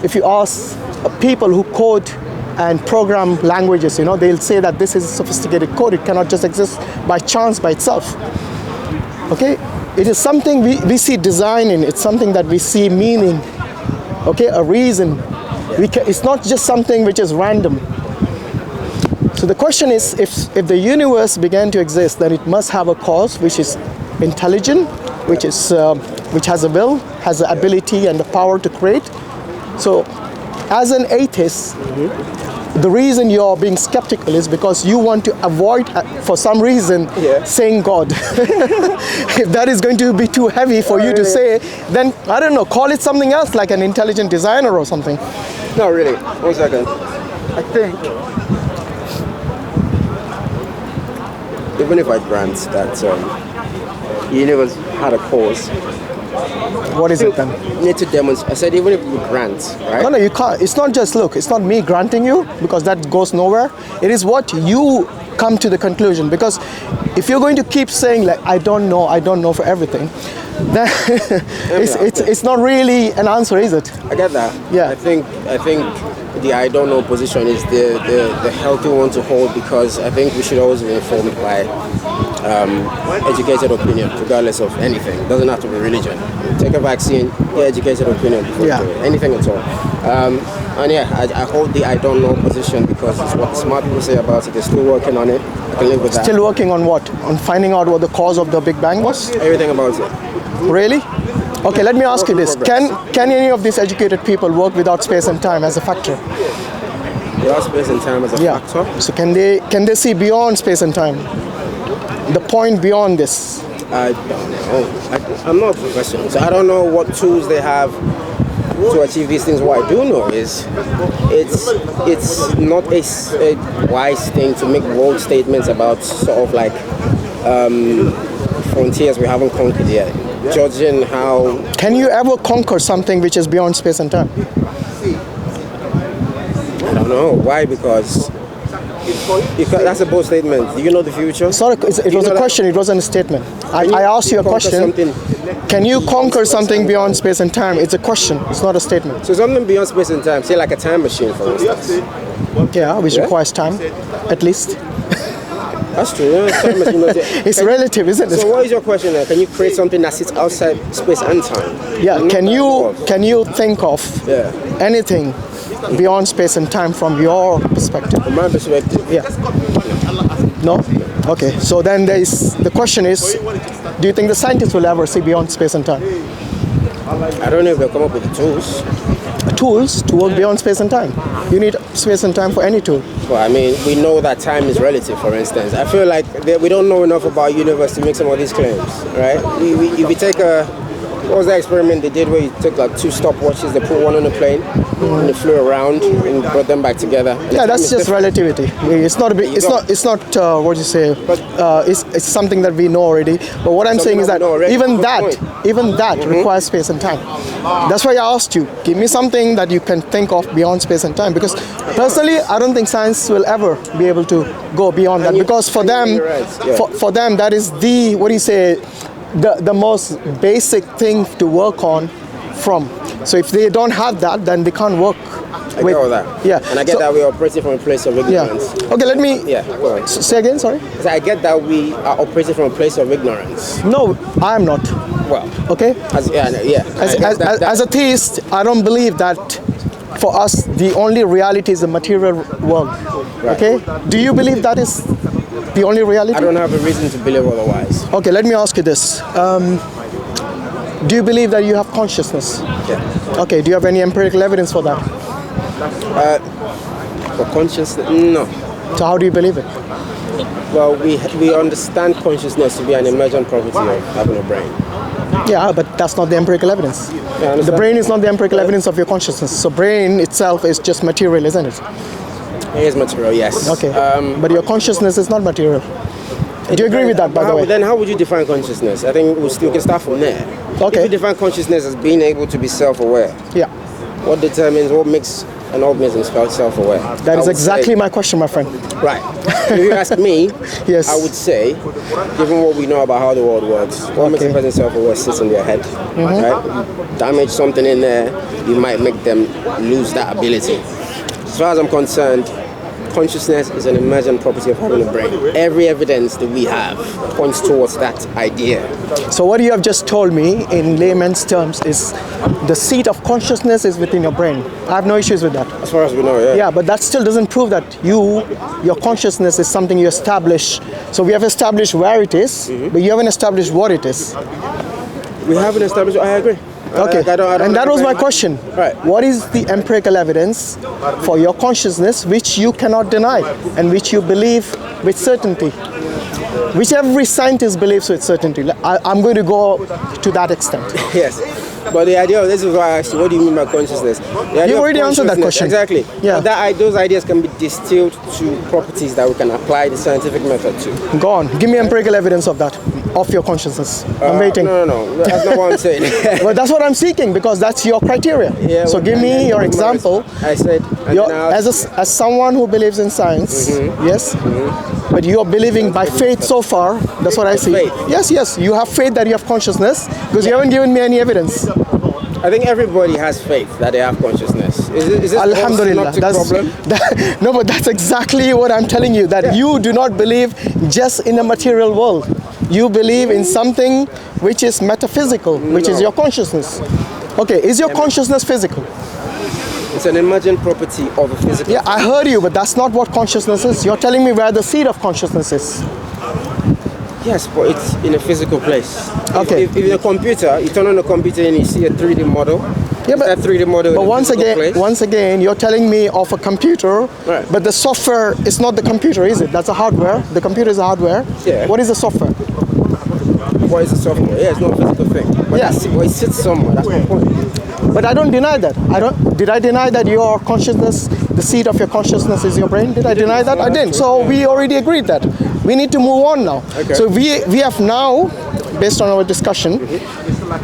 if you ask people who code and program languages, they'll say that this is sophisticated code. It cannot just exist by chance by itself. Okay, it is something we see design in. It's something that we see meaning. Okay, a reason. It's not just something which is random. So the question is, if the universe began to exist, then it must have a cause which is intelligent, which has a will, has the ability and the power to create, So, as an atheist, the reason you're being skeptical is because you want to avoid, for some reason, saying God. If that is going to be too heavy for you to say, then, I don't know, call it something else, like an intelligent designer or something. No, really. 1 second. I think, even if I grant that the universe had a cause, What is it then? you need to demonstrate. I said, even if we grant, right? No, you can't. It's not just, look, it's not me granting you, because that goes nowhere. It is what you come to the conclusion. Because if you're going to keep saying, like, I don't know for everything, then it's not really an answer, is it? I get that. Yeah. I think the I don't know position is the healthy one to hold, because I think we should always be informed by educated opinion, regardless of anything. It doesn't have to be religion. Take a vaccine, get educated opinion before you do it. Anything at all. And yeah, I hold the I don't know position because it's what smart people say about it. They're still working on it. I can live with that. Still working on what? On finding out what the cause of the Big Bang was? Everything about it. Really? Okay, let me ask you this. Can any of these educated people work without space and time as a factor? Without space and time as a factor? So can they see beyond space and time? The point beyond this? I don't know. I'm not a professional, so I don't know what tools they have to achieve these things. What I do know is it's not a wise thing to make bold statements about sort of like frontiers we haven't conquered yet. Judging how... Can you ever conquer something which is beyond space and time? I don't know. Why? Because that's a bold statement. Do you know the future? Sorry, it was a question, it wasn't a statement. I asked you a question. Can you conquer something beyond space and time? It's a question, it's not a statement. So something beyond space and time, say like a time machine, for instance. Yeah, which requires time, at least. That's true. Time machine, it's relative, isn't it? So what is your question then? Can you create something that sits outside space and time? Yeah, can you think of anything beyond space and time from your perspective? From my perspective? Yeah. No? Okay, so then the question is, do you think the scientists will ever see beyond space and time? I don't know if they'll come up with the tools. Tools to work beyond space and time. You need space and time for any tool. Well, I mean, we know that time is relative, for instance. I feel like we don't know enough about the universe to make some of these claims, right? If we take what was that experiment they did where you took like 2 stopwatches, they put one on a plane and they flew around and brought them back together? Yeah, that's just relativity. It's not what you say. It's something that we know already. But what I'm saying is that even that requires space and time. That's why I asked you, give me something that you can think of beyond space and time. Because personally, I don't think science will ever be able to go beyond that. Because for them, for them, that is the most basic thing to work on from. So if they don't have that, then they can't work. I get all that. Yeah. And I get that we are operating from a place of ignorance. Yeah. Okay, let me... Yeah, go ahead. Say again, sorry? So I get that we are operating from a place of ignorance. No, I am not. Well. Okay? As a theist, I don't believe that for us, the only reality is the material world. Right. Okay? Do you believe that is the only reality? I don't have a reason to believe otherwise. Okay, let me ask you this. Do you believe that you have consciousness? Yeah. Okay, do you have any empirical evidence for that? For consciousness, no. So how do you believe it? Well, we understand consciousness to be an emergent property of having a brain. Yeah, but that's not the empirical evidence. Yeah, the brain is not the empirical evidence of your consciousness. So brain itself is just material, isn't it? It is material, yes. Okay, but your consciousness is not material. Do you agree with that, by the way? Then how would you define consciousness? I think we can start from there. Okay. If you define consciousness as being able to be self-aware, yeah. What makes an organism self-aware? That is exactly my question, my friend. Right. If you ask me, yes. I would say, given what we know about how the world works, what makes a person self-aware sits in their head. Right? Damage something in there, you might make them lose that ability. As far as I'm concerned, consciousness is an emergent property of having a brain. Every evidence that we have points towards that idea. So what you have just told me in layman's terms is the seat of consciousness is within your brain. I have no issues with that. As far as we know, yeah. Yeah, but that still doesn't prove that your consciousness is something you establish. So we have established where it is, but you haven't established what it is. We haven't established, I agree. Okay, I don't and that was my agree. question. Right. What is the empirical evidence for your consciousness which you cannot deny and which you believe with certainty? Which every scientist believes with certainty. I'm going to go to that extent. Yes. But the idea of this is why I asked you, what do you mean by consciousness? The idea You of already answered that question. Exactly. Yeah. Those ideas can be distilled to properties that we can apply the scientific method to. Go on. Give me empirical evidence of that, of your consciousness. I'm waiting. No. That's not what I'm saying. Well, that's what I'm seeking because that's your criteria. Yeah, so well, give me your and example. I said, As someone who believes in science, yes, but you are believing by faith so far. That's what I see. Faith. Yes. You have faith that you have consciousness because you haven't given me any evidence. I think everybody has faith that they have consciousness. Is this Alhamdulillah. a problem? No, but that's exactly what I'm telling you. That you do not believe just in a material world. You believe in something which is metaphysical, which is your consciousness. Okay, is your consciousness physical? It's an emergent property of a physical. Yeah, I heard you, but that's not what consciousness is. You're telling me where the seed of consciousness is. Yes, but it's in a physical place. Okay. If in a computer, you turn on the computer and you see a 3D model. Yeah, but that 3D model. But in a physical place? once again, you're telling me of a computer, Right. but the software is not the computer, is it? That's a hardware. The computer is a hardware. Yeah. What is the software? What is the software? Yeah, it's not a physical thing. But Yeah. it sits somewhere. That's my point. But I don't deny that. Did I deny that your consciousness, the seed of your consciousness is your brain? Did I deny that? I didn't. So we already agreed that. We need to move on now. Okay. So we have now, based on our discussion,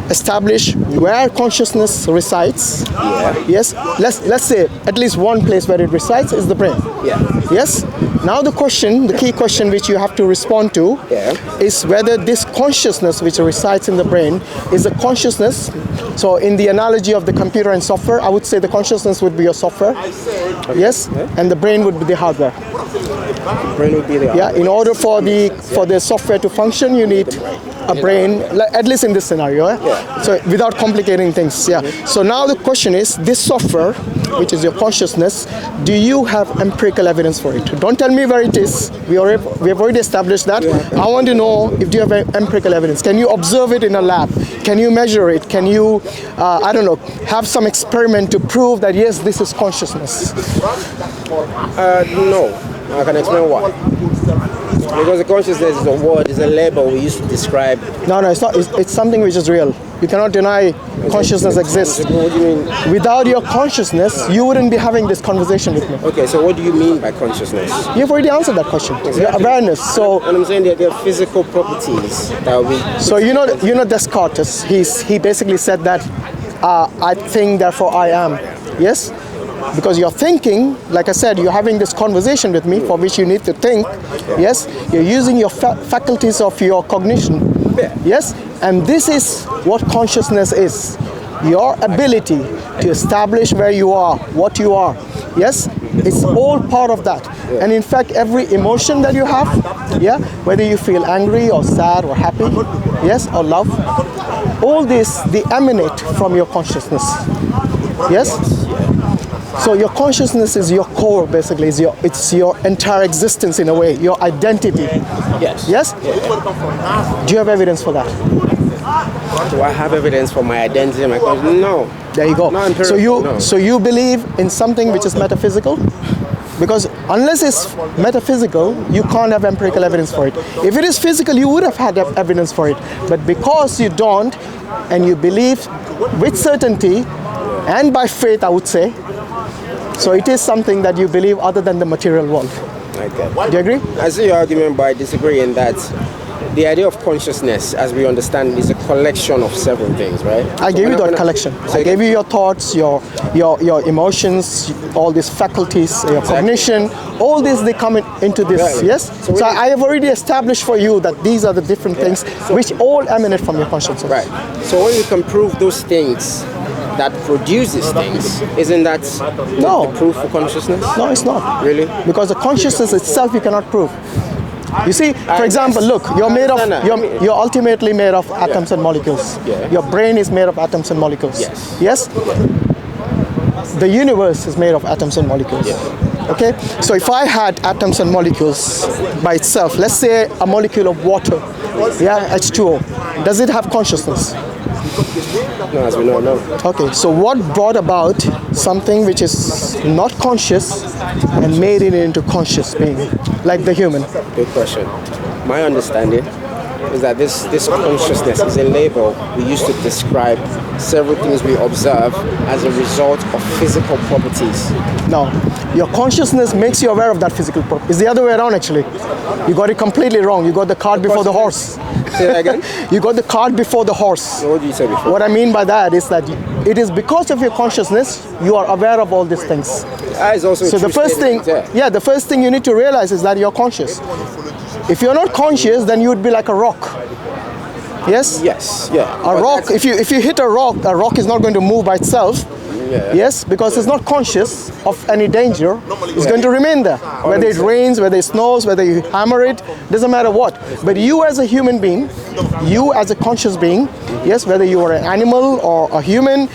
established where consciousness resides. Yeah. Yes. Let's say at least one place where it resides is the brain. Yeah. Yes. Now the key question which you have to respond to is whether this consciousness which resides in the brain is a consciousness. So in the analogy of the computer and software, I would say the consciousness would be your software. Yes. And the brain would be the hardware. Brain would be there. Yeah. In order for the software to function, you need a brain, at least in this scenario. So without complicating things. Yeah. So now the question is, this software, which is your consciousness, do you have empirical evidence for it? Don't tell me where it is. We have already established that. I want to know if you have empirical evidence. Can you observe it in a lab? Can you measure it? Can you, I don't know, have some experiment to prove that yes, this is consciousness? No. I can explain why. Because the consciousness is a word, is a label we used to describe. No, it's not. It's something which is real. You cannot deny consciousness exists. What do you mean? Without your consciousness, you wouldn't be having this conversation with me. Okay, so what do you mean by consciousness? You've already answered that question. Your awareness. So, And I'm saying that there are physical properties that we. so you know Descartes. He basically said that I think, therefore I am. Yes. Because you're thinking, like I said, you're having this conversation with me for which you need to think. Yes, you're using your faculties of your cognition. Yes, and this is what consciousness is. Your ability to establish where you are, what you are. Yes, it's all part of that. And in fact, every emotion that you have, yeah, whether you feel angry or sad or happy, yes, or love, all this, they emanate from your consciousness. Yes. So your consciousness is your core, basically. It's your entire existence in a way, your identity. Yes. Yes? Do you have evidence for that? Do I have evidence for my identity and my consciousness? No. There you go. Not empirical, So you believe in something which is metaphysical? Because unless it's metaphysical, you can't have empirical evidence for it. If it is physical, you would have had evidence for it. But because you don't, and you believe with certainty, and by faith, I would say, so it is something that you believe other than the material world. Okay. Do you agree? I see your argument, but I disagree in that the idea of consciousness, as we understand, is a collection of several things, right? I gave you that collection. I gave you your thoughts, your emotions, all these faculties, your cognition, all these, they come into this, Exactly. yes? So I have already established for you that these are the different things which all emanate from your consciousness. Right. So when you can prove those things that produce these things, isn't that No. the proof for consciousness? No, it's not. Really? Because the consciousness itself you cannot prove. You see, for example, yes. look, you're made of, I understand that. you're ultimately made of atoms and molecules. Yeah. Your brain is made of atoms and molecules. Yes. Yes? The universe is made of atoms and molecules. Yeah. Okay? So if I had atoms and molecules by itself, let's say a molecule of water, yeah, H2O, does it have consciousness? No, as we know, no. Okay, so what brought about something which is not conscious and made it into conscious being, like the human? Good question. My understanding is that this consciousness is a label we use to describe several things we observe as a result of physical properties. No, your consciousness makes you aware of that physical property. It's the other way around actually. You got it completely wrong. You got the cart before the horse. Say that again? You got the cart before the horse. What did you say before? What I mean by that is that it is because of your consciousness you are aware of all these things. That is also a So true the first thing, statement, the first thing you need to realize is that you're conscious. If you're not conscious, then you would be like a rock. Yes? Yes, yeah. A rock, if you hit a rock is not going to move by itself. Yeah. Yes, because it's not conscious of any danger. It's going to remain there. Whether it rains, whether it snows, whether you hammer it, doesn't matter what. But you as a human being, you as a conscious being, yes, whether you are an animal or a human,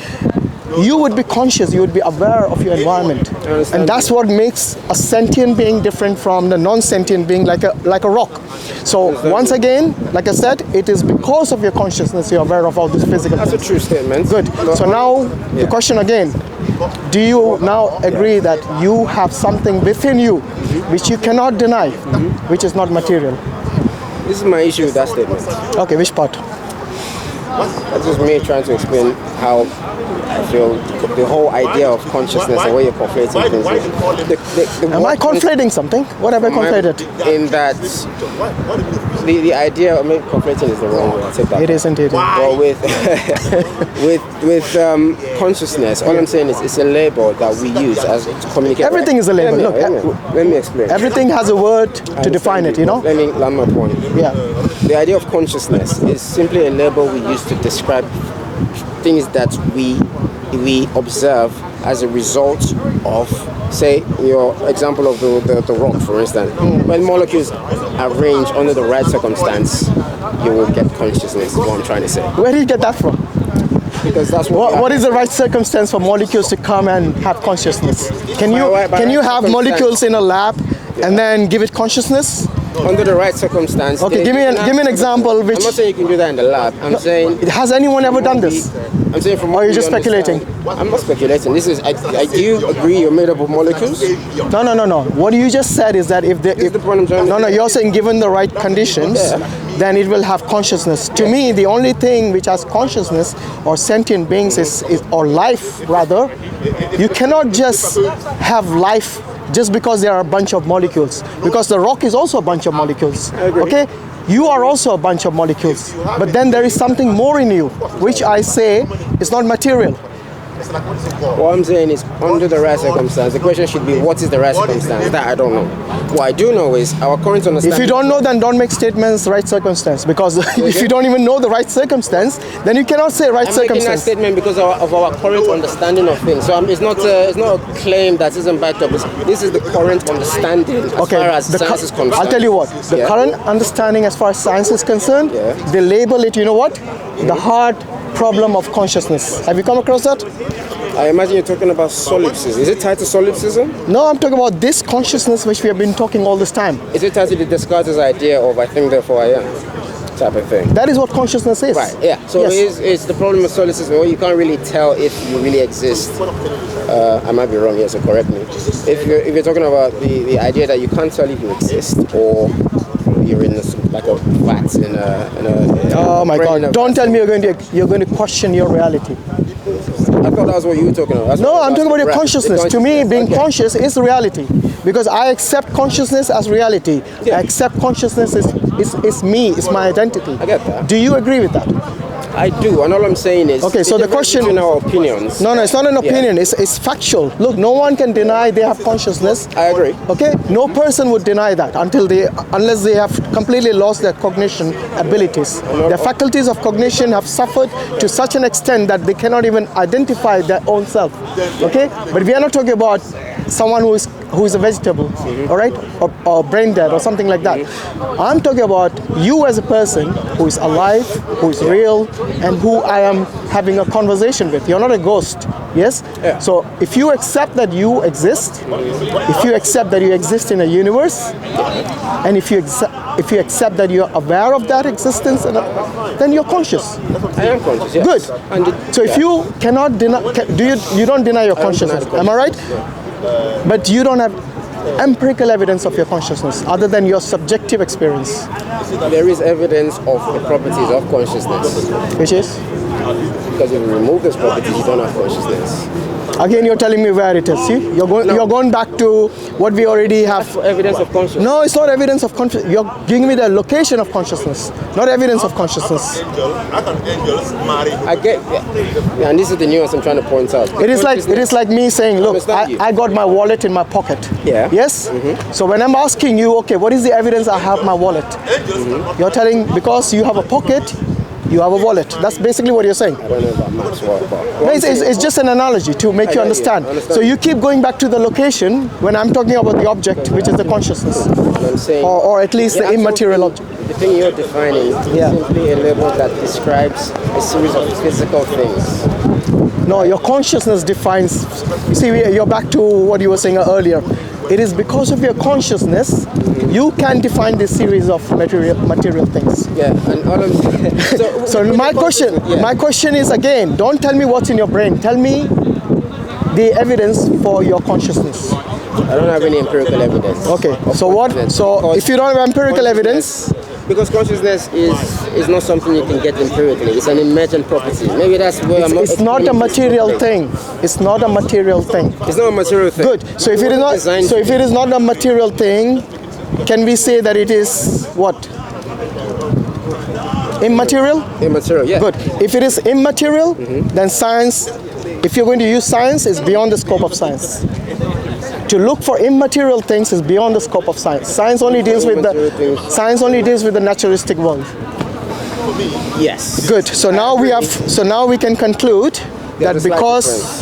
you would be conscious, you would be aware of your environment. And that's what makes a sentient being different from the non-sentient being like a rock. So once again, like I said, it is because of your consciousness you're aware of all this physical That's a things. true statement. Good. So now the question again, do you now agree that you have something within you which you cannot deny, which is not material? This is my issue with that statement. Okay, which part? That's just me trying to explain how I feel the whole idea of consciousness, the way you're conflating things. Am I conflating something? What have I conflated? In that, the idea of maybe conflating is the wrong way. I'll take that. It is indeed. Well, with consciousness, all I'm saying is it's a label that we use as to communicate. Everything is a label. Look, let me explain. everything has a word to define it, you know? Let me land my point. Yeah. The idea of consciousness is simply a label we use to describe things that we observe as a result of, say, your example of the rock, for instance. When molecules arrange under the right circumstance, you will get consciousness, is what I'm trying to say. Where did you get that from? Because that's What is the right circumstance for molecules to come and have consciousness? Can you have molecules in a lab and then give it consciousness? Under the right circumstance. Okay, give me an example. Which I'm not saying you can do that in the lab. I'm saying. Has anyone ever done this? I'm saying from. Or are you just speculating? I'm not speculating. This is. Do you agree you're made up of molecules? No. What you just said is that if the point I'm trying to make. you're saying given the right conditions, then it will have consciousness. To me, the only thing which has consciousness or sentient beings is or life rather. You cannot just have life just because there are a bunch of molecules. Because the rock is also a bunch of molecules. Okay? You are also a bunch of molecules. But then there is something more in you, which I say is not material. What I'm saying is, under the right circumstance, the question should be, what is the right circumstance? That I don't know. What I do know is, our current understanding... If you don't know, then don't make statements right circumstance. Because if you don't even know the right circumstance, then you cannot say right I'm circumstance. making that statement because of our current understanding of things. So it's not a claim that isn't backed up. This is the current understanding as far as science is concerned. I'll tell you what. The current understanding as far as science is concerned, they label it, you know what? The hard problem of consciousness. Have you come across that? I imagine you're talking about solipsism. Is it tied to solipsism? No, I'm talking about this consciousness which we have been talking all this time. Is it tied to the Descartes' idea of I think therefore I am type of thing? That is what consciousness is. Right, yeah. So it's the problem with solipsism. Well, you can't really tell if you really exist. I might be wrong here, so correct me. If you're talking about the idea that you can't tell if you exist or you're in like a vat in a oh my God! Don't tell me you're going to question your reality. I thought that was what you were talking about. No, I'm talking about your consciousness. To me, being conscious is reality. Because I accept consciousness as reality. Yeah. I accept consciousness is me, it's my identity. I get that. Do you agree with that? I do, and all I'm saying is... Okay, so the question... between our opinions... No, it's not an opinion, it's factual. Look, no one can deny they have consciousness. I agree. Okay? No person would deny that unless they have completely lost their cognition abilities. Their faculties of cognition have suffered to such an extent that they cannot even identify their own self. Okay? But we are not talking about someone who is a vegetable, all right, or brain dead or something like that. I'm talking about you as a person who is alive, who is real, and who I am having a conversation with. You're not a ghost, yes? Yeah. So if you accept that you exist, if you accept that you exist in a universe, and if you accept that you're aware of that existence, then you're conscious. I am conscious, yes. Good. So if you cannot deny, you don't deny your consciousness, am I right? Yeah. But you don't have empirical evidence of your consciousness other than your subjective experience. There is evidence of the properties of consciousness. Which is? Because if you remove those properties, you don't have consciousness. Again, you're telling me where it is. See, you're going back to what we already have. That's evidence of consciousness. No, it's not evidence of consciousness. You're giving me the location of consciousness, not evidence of consciousness. I get, yeah, and this is the nuance I'm trying to point out. It is like me saying, look, I got my wallet in my pocket. Yeah. Yes. So when I'm asking you, okay, what is the evidence I have my wallet? You're telling because you have a pocket, you have a wallet. That's basically what you're saying. I don't know about Max Wallet. It's just an analogy to make you understand. So you keep going back to the location when I'm talking about the object, which is the consciousness, I'm saying, or at least the immaterial object. The thing you're defining is simply a label that describes a series of physical things. No, your consciousness defines. You see, you're back to what you were saying earlier. It is because of your consciousness you can define this series of material things. Yeah, and all I'm saying. So my question is again, don't tell me what's in your brain. Tell me the evidence for your consciousness. I don't have any empirical evidence. Okay. So what? So if you don't have empirical evidence. Because consciousness is not something you can get empirically. It's an emergent property. Maybe that's where I'm not. It's not a material thing. It's not a material thing. It's not a material thing. Good. So if it is not, if it is not a material thing, can we say that it is what? Immaterial? Immaterial, yeah. Good. If it is immaterial, then science, if you're going to use science, is beyond the scope of science. To look for immaterial things is beyond the scope of science. Science only deals with the naturalistic world. Yes. Good. So now we have. So now we can conclude that because.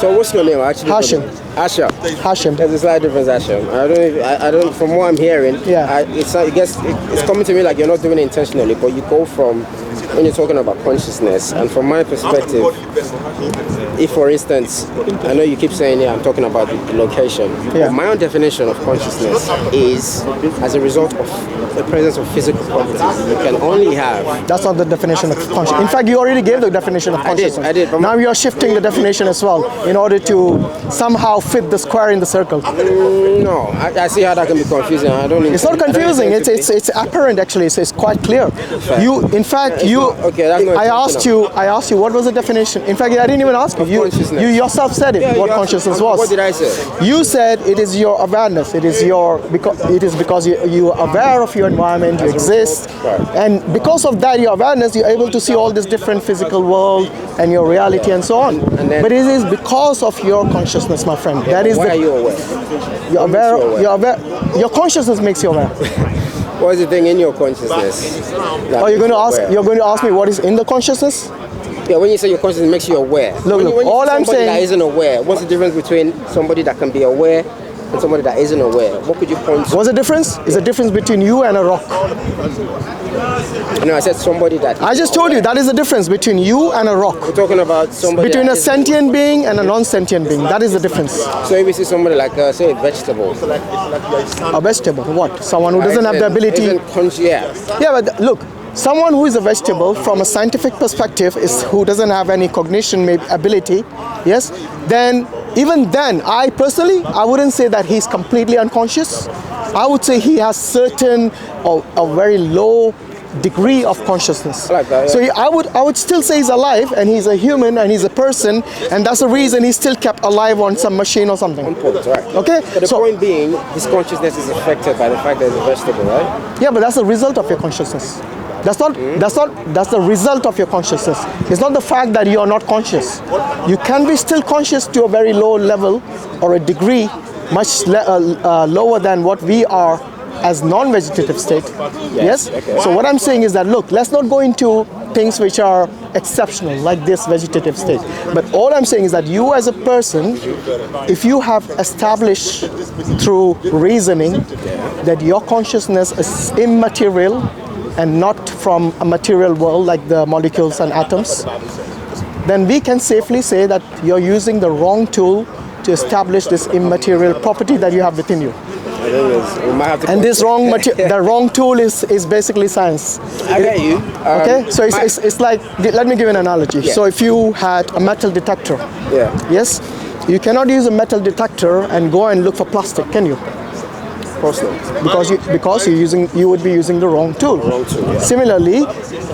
So what's your name actually? Hashim. Hashim. There's a slight difference, Hashim. I don't. From what I'm hearing, it's coming to me like you're not doing it intentionally, but you go from when you're talking about consciousness, and from my perspective, if for instance, I know you keep saying I'm talking about the location. Yeah. My own definition of consciousness is as a result of the presence of physical properties. You can only have. That's not the definition of consciousness. In fact, you already gave the definition of consciousness. I did. Now you're shifting the definition as well in order to somehow fit the square in the circle. No, I see how that can be confusing. It's not confusing. It's apparent actually. It's quite clear. I asked you what was the definition. In fact, I didn't even ask you. You yourself said it. What consciousness was. What did I say? You said it is your awareness. It is because you are aware of your environment. You exist, and because of that, your awareness, you're able to see all this different physical world and your reality and so on. But it is because of your consciousness, my friend. That is. Why are you aware? You're aware. You're aware. Your consciousness makes you aware. What is the thing in your consciousness? Oh, you're going to ask me what is in the consciousness? Yeah, when you say your consciousness makes you aware. Look, when you all I'm saying that isn't aware, what's the difference between somebody that can be aware and somebody that isn't aware? What could you point to? What's the difference? It's a difference between you and a rock. No, I said somebody that. I just told you that is the difference between you and a rock. We're talking about somebody between a sentient being and a non-sentient being. That is the difference. So if we see somebody like, say, a vegetable. A vegetable? What? Someone who doesn't have the ability. Yeah, but look. Someone who is a vegetable, from a scientific perspective, is who doesn't have any cognition ability. Yes. Then, even then, I personally, I wouldn't say that he's completely unconscious. I would say he has certain or a very low degree of consciousness. I like that, yeah. So I would still say he's alive and he's a human and he's a person, and that's the reason he's still kept alive on some machine or something. On point, right. Okay. But the point being, his consciousness is affected by the fact that he's a vegetable, right? Yeah, but that's the result of your consciousness. That's the result of your consciousness. It's not the fact that you are not conscious. You can be still conscious to a very low level or a degree much lower than what we are as non-vegetative state. Yes? Okay. So what I'm saying is that, look, let's not go into things which are exceptional, like this vegetative state. But all I'm saying is that you as a person, if you have established through reasoning that your consciousness is immaterial and not from a material world like the molecules and atoms, then we can safely say that you're using the wrong tool to establish this immaterial property that you have within you. We might have to And this the wrong tool is basically science. I get you. Okay, so it's like, let me give an analogy. Yeah. So if you had a metal detector, yes, you cannot use a metal detector and go and look for plastic, can you? Of course not. Because you would be using the wrong tool. Similarly,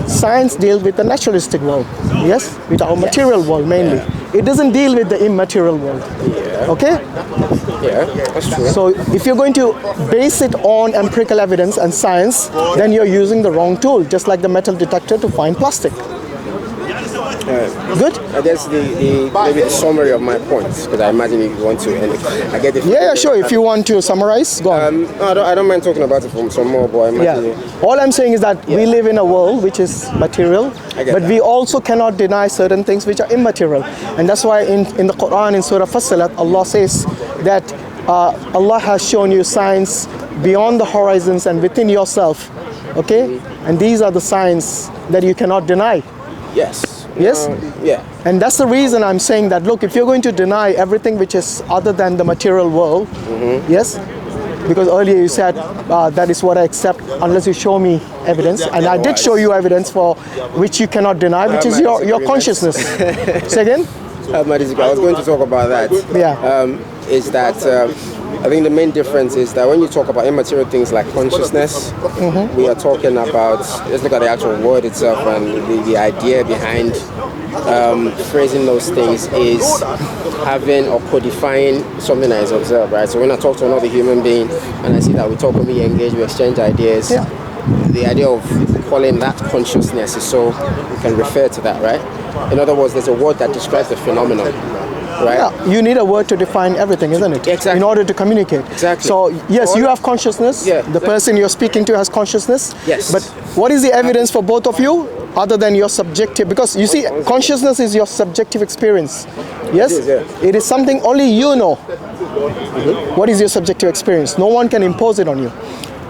science deals with the naturalistic world, yes, with our material world mainly. It doesn't deal with the immaterial world. Okay? Yeah, that's true. So if you're going to base it on empirical evidence and science, then you're using the wrong tool, just like the metal detector to find plastic. Good? That's maybe the summary of my points, because I imagine you want to end it. I get it. Yeah, sure. If you want to summarize, go on. No, I don't mind talking about it from some more, but I imagine All I'm saying is that we live in a world which is material, but we also cannot deny certain things which are immaterial. And that's why in the Quran, in Surah Fussilat, Allah says that Allah has shown you signs beyond the horizons and within yourself. Okay? And these are the signs that you cannot deny. Yes. Yes? Yeah. And that's the reason I'm saying that, look, if you're going to deny everything which is other than the material world, yes, because earlier you said that is what I accept unless you show me evidence, and I did show you evidence for which you cannot deny, which is your consciousness. Say again? I was going to talk about that. Yeah. Is that I think the main difference is that when you talk about immaterial things like consciousness, we are talking about, let's look at the actual word itself, and the idea behind phrasing those things is having or codifying something that is observed, right? So when I talk to another human being and I see that we talk, when we engage, we exchange ideas, the idea of calling that consciousness is so we can refer to that, right? In other words, there's a word that describes the phenomenon. Right? Yeah, you need a word to define everything, isn't it? Exactly. In order to communicate. Exactly. So, yes, you have consciousness. Yeah, the person you're speaking to has consciousness. Yes. But what is the evidence for both of you other than your subjective? Because you see, consciousness is your subjective experience. Yes? It is, yeah. It is something only you know. What is your subjective experience? No one can impose it on you.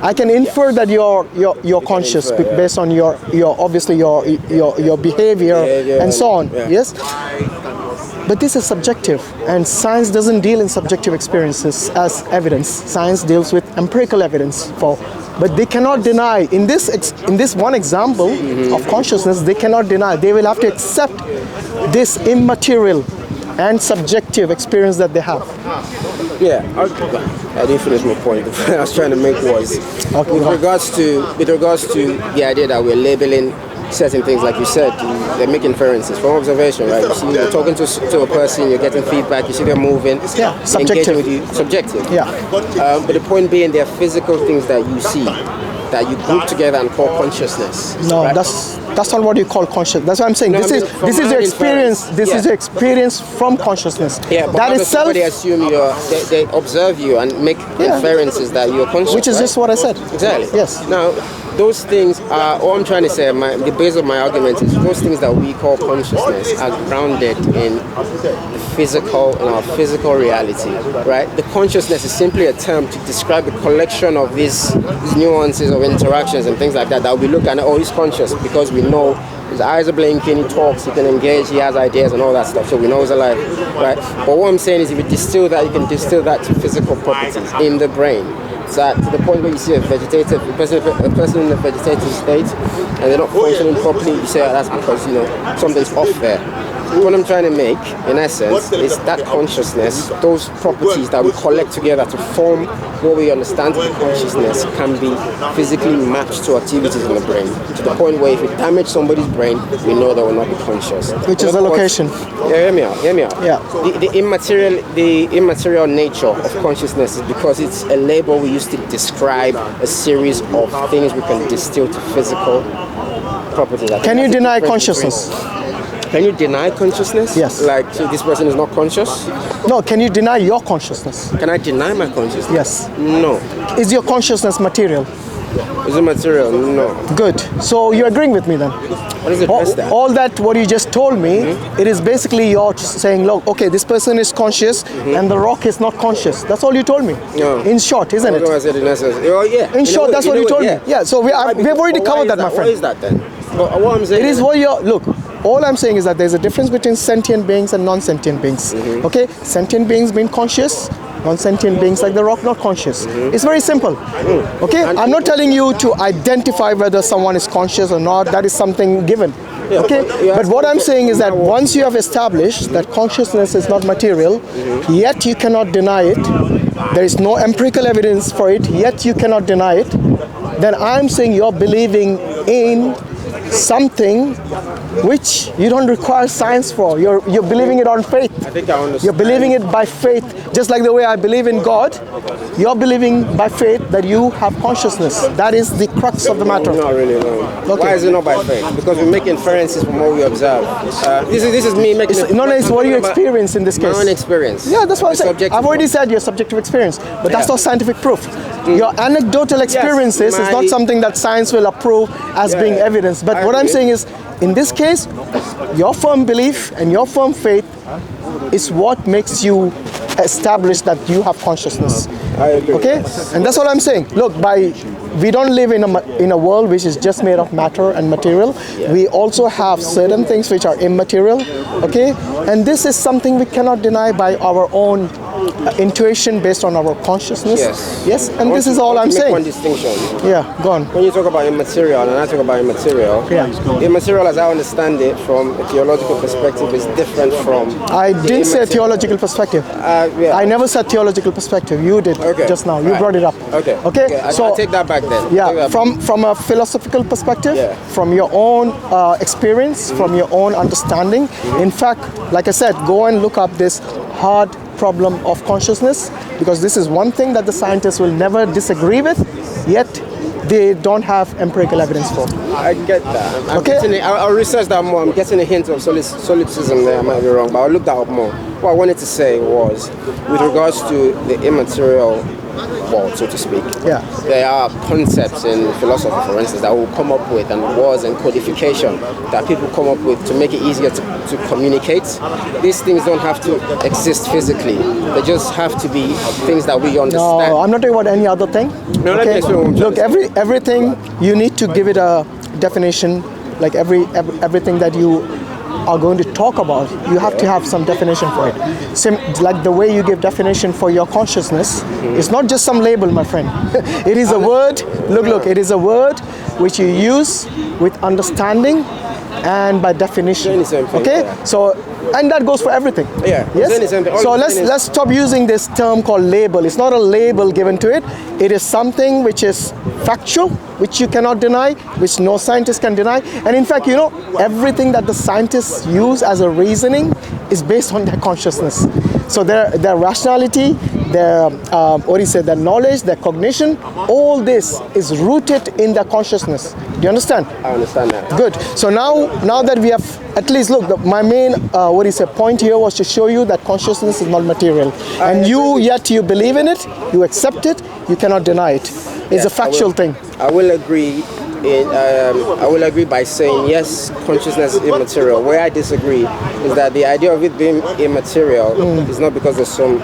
I can infer that you're conscious based on your obviously your behavior and so on. Yeah. Yes? But this is subjective, and science doesn't deal in subjective experiences as evidence. Science deals with empirical evidence but they cannot deny, in this one example of consciousness, they cannot deny. They will have to accept this immaterial and subjective experience that they have. Yeah, I didn't finish my point. What I was trying to make was, with regards to the idea that we're labeling certain things, like you said, they're making inferences from observation, right? You see, you're talking to a person, you're getting feedback, you see they're moving, subjective. engaging with you, subjective. Yeah. But the point being, there are physical things that you see that you group together and call consciousness. No, right? that's not what you call conscious. That's what I'm saying. No, this is your experience. This is your experience from consciousness. Yeah, but that how does itself, somebody assume they observe you and make inferences that you're conscious, which is just what I said. Exactly. Yes. Now, those things are, all I'm trying to say, the base of my argument is those things that we call consciousness are grounded in the physical, in our physical reality, right? The consciousness is simply a term to describe the collection of these nuances of interactions and things like that we look at, oh, he's conscious because we know his eyes are blinking, he talks, he can engage, he has ideas and all that stuff, so we know he's alive, right? But what I'm saying is if you distill that, you can distill that to physical properties in the brain. That to the point where you see a person in a vegetative state and they're not functioning properly, you say, oh, that's because something's off there. What I'm trying to make, in essence, is that consciousness, those properties that we collect together to form what we understand as consciousness, can be physically mapped to activities in the brain. To the point where if we damage somebody's brain, we know they will not be conscious. Which is the location. Yeah, hear me out. Yeah. The immaterial nature of consciousness is because it's a label we use to describe a series of things we can distill to physical properties. Can you deny consciousness? Can you deny consciousness? Yes. Like, so this person is not conscious? No, can you deny your consciousness? Can I deny my consciousness? Yes. No. Is your consciousness material? Is it material? No. Good. So you're agreeing with me then? What is it? That? All that what you just told me, it is basically you're saying, look, okay, this person is conscious and the rock is not conscious. That's all you told me. No. In short, isn't it? I said in essence. Oh, yeah. In short, that's what you told me. Yeah. So we've already covered that, my friend. What is that then? But what I'm saying it is what you're, look, all I'm saying is that there's a difference between sentient beings and non-sentient beings. Okay? Sentient beings being conscious, non-sentient beings like the rock not conscious. It's very simple. Okay? I'm not telling you to identify whether someone is conscious or not. That is something given. Okay? But what I'm saying is that once you have established that consciousness is not material, yet you cannot deny it, there is no empirical evidence for it, yet you cannot deny it, then I'm saying you're believing in something which you don't require science for. You're believing it on faith. I think I understand. You're believing it by faith. Just like the way I believe in God, you're believing by faith that you have consciousness. That is the crux of the matter. Not really, no. Okay. Why is it not by faith? Because we make inferences from what we observe. This is me making It's what you experience in this case. My own experience. Yeah, that's what I'm saying. I've already said your subjective experience, but that's not scientific proof. Your anecdotal experiences is not something that science will approve as being evidence. But what I'm saying is, in this case, your firm belief and your firm faith is what makes you establish that you have consciousness. I agree. Okay? And that's all I'm saying. Look, we don't live in a world which is just made of matter and material. We also have certain things which are immaterial. Okay? And this is something we cannot deny by our own intuition based on our consciousness. Yes. And this is all I'm saying. One distinction. Yeah, go on. When you talk about immaterial and I talk about immaterial, immaterial as I understand it from a theological perspective is different from... I didn't say theological perspective. I never said theological perspective. You did just now. You brought it up. Okay. So I'll take that back then. Yeah, from a philosophical perspective, from your own experience, from your own understanding. In fact, like I said, go and look up this hard problem of consciousness, because this is one thing that the scientists will never disagree with, yet they don't have empirical evidence for. I get that. I'll research that more. I'm getting a hint of solipsism there. I might be wrong, but I'll look that up more. What I wanted to say was, with regards to the immaterial world, so to speak, there are concepts in philosophy, for instance, that will come up with, and words and codification that people come up with to make it easier to communicate. These things don't have to exist physically. They just have to be things that we understand. No, I'm not talking about any other thing. No, let me explain what I'm Look, everything, you need to give it a definition, like everything that you are going to talk about, you have to have some definition for it. Like the way you give definition for your consciousness, it's not just some label, my friend. It is a word, look, it is a word which you use with understanding and by definition. Okay? So, and that goes for everything. Yes? So let's stop using this term called label. It's not a label given to it. It is something which is factual, which you cannot deny, which no scientist can deny. And in fact, everything that the scientists use as a reasoning is based on their consciousness. So their rationality, their their knowledge, their cognition, all this is rooted in their consciousness. Do you understand? I understand that. Good. So now that we have, at least look, my main point here was to show you that consciousness is not material, and yet you believe in it, you accept it, you cannot deny it. It's a factual thing. I will agree. I will agree by saying yes, consciousness is immaterial. Where I disagree is that the idea of it being immaterial is not because there's some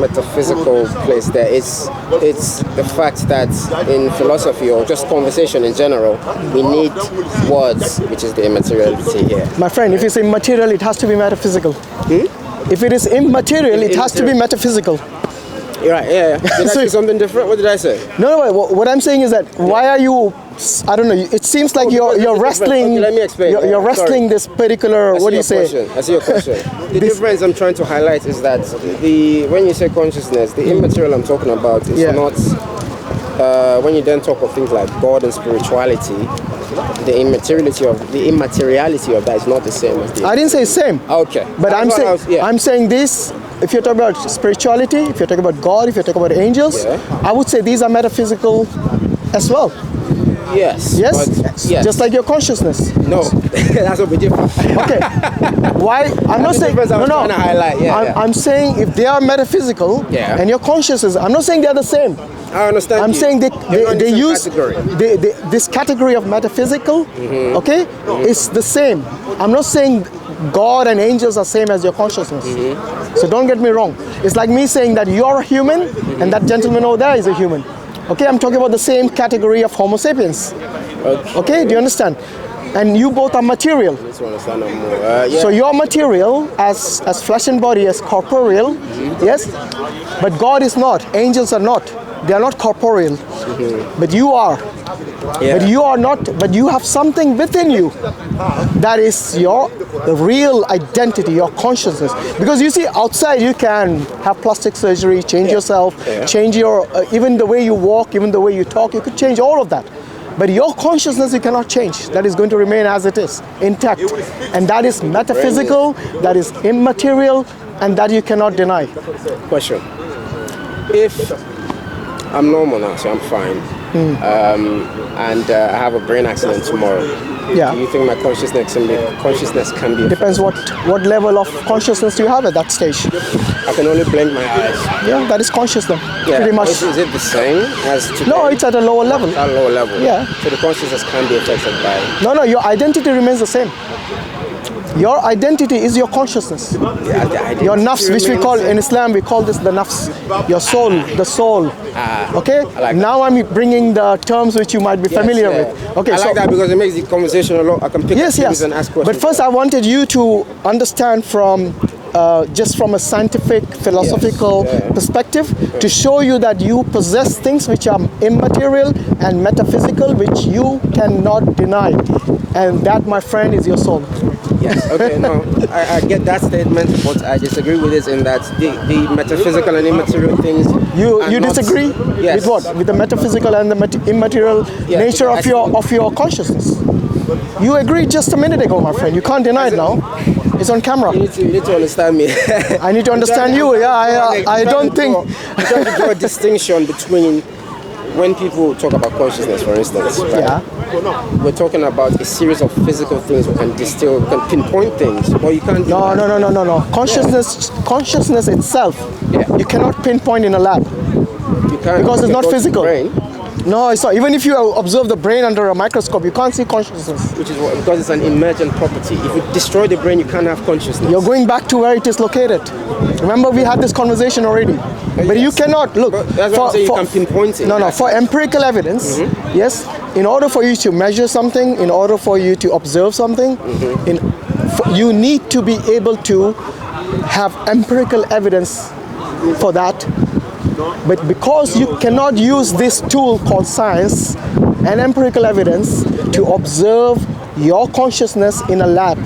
metaphysical place there. It's the fact that in philosophy or just conversation in general, we need words, which is the immateriality here. My friend, if it's immaterial, it has to be metaphysical. If it is immaterial, it has to be metaphysical. You're right, Did I say something different? What did I say? No. What I'm saying is that why are you? I don't know. It seems like you're wrestling. Okay, let me explain. You're wrestling this particular. What do you say? I see your question. The difference I'm trying to highlight is that when you say consciousness, the immaterial I'm talking about is not. When you then talk of things like God and spirituality, the immateriality of that is not the same as the. I didn't say same. Okay. But I'm saying this. If you're talking about spirituality, if you're talking about God, if you're talking about angels, I would say these are metaphysical as well. Yes. Yes? Just like your consciousness. No, that's what we different. Okay. Why? I'm not saying. Trying to highlight. I'm saying if they are metaphysical and your consciousness, I'm not saying they're the same. I understand. I'm saying You're not in they the same use category. this category of metaphysical, okay, is the same. I'm not saying God and angels are same as your consciousness. So don't get me wrong. It's like me saying that you're a human and that gentleman over there is a human. Okay, I'm talking about the same category of Homo sapiens. Okay, do you understand? And you both are material. Let's understand that more. Yeah. So you're material as flesh and body, as corporeal, yes? But God is not. Angels are not. They are not corporeal. But you are. Yeah. But you are not. But you have something within you that is your real identity, your consciousness. Because you see, outside you can have plastic surgery, change yourself, change your even the way you walk, even the way you talk. You could change all of that. But your consciousness you cannot change. That is going to remain as it is, intact. And that is metaphysical, that is immaterial, and that you cannot deny. Question. If I'm normal now, so I'm fine, and I have a brain accident tomorrow, Yeah. do you think my consciousness can be Depends what level of consciousness you have at that stage. I can only blink my eyes. Yeah, that is consciousness. Yeah. Pretty much. Is it the same as today? No, it's at a lower level. At a lower level. Yeah. So the consciousness can be affected by. No, your identity remains the same. Your identity is your consciousness. Your nafs, which we call in Islam, we call this the nafs. Your soul, the soul. Okay? I like now I'm bringing the terms which you might be familiar with. Okay, I like that because it makes the conversation a lot. I can pick up things and ask questions. But first I wanted you to understand from just from a scientific, philosophical perspective to show you that you possess things which are immaterial and metaphysical, which you cannot deny. And that, my friend, is your soul. Yes, okay, no, I get that statement, but I disagree with it in that the metaphysical and immaterial things. You disagree Yes. with what? With the metaphysical and the immaterial nature of your consciousness. You agreed just a minute ago, my friend. You can't deny it now. It's on camera. You need to understand me. I need to understand you. Yeah, I don't think. I'm trying to draw a distinction between when people talk about consciousness, for instance. Right? Yeah. We're talking about a series of physical things we can distill, we can pinpoint things, but you can't. No. Consciousness itself, you cannot pinpoint in a lab. You can't Because it's not physical. Brain, No, it's not. Even if you observe the brain under a microscope, you can't see consciousness. which is because it's an emergent property. If you destroy the brain, you can't have consciousness. You're going back to where it is located. Remember, we had this conversation already. But you cannot look. But that's what I'm saying. You can pinpoint it. No. For empirical evidence, yes. In order for you to measure something, in order for you to observe something, you need to be able to have empirical evidence for that. But because you cannot use this tool called science and empirical evidence to observe your consciousness in a lab.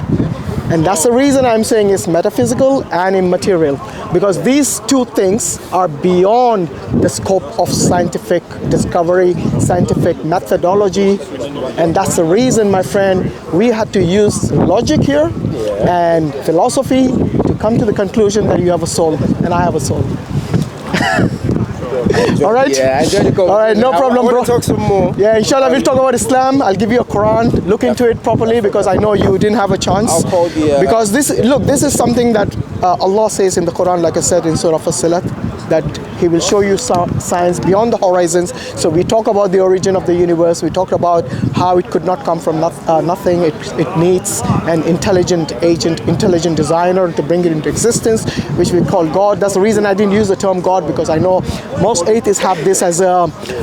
And that's the reason I'm saying it's metaphysical and immaterial. Because these two things are beyond the scope of scientific discovery, scientific methodology. And that's the reason, my friend, we had to use logic here and philosophy to come to the conclusion that you have a soul and I have a soul. All right? Yeah, I enjoyed the conversation. All right, no problem, I bro. want to talk some more. Yeah, inshallah, we'll talk about Islam. I'll give you a Quran. Look into it properly because I know you didn't have a chance. I'll call the... Because this is something that Allah says in the Quran, like I said in Surah As-Salat, that He will show you science beyond the horizons. So we talk about the origin of the universe. We talked about how it could not come from nothing. It needs an intelligent agent, intelligent designer to bring it into existence, which we call God. That's the reason I didn't use the term God, because I know most atheists have this as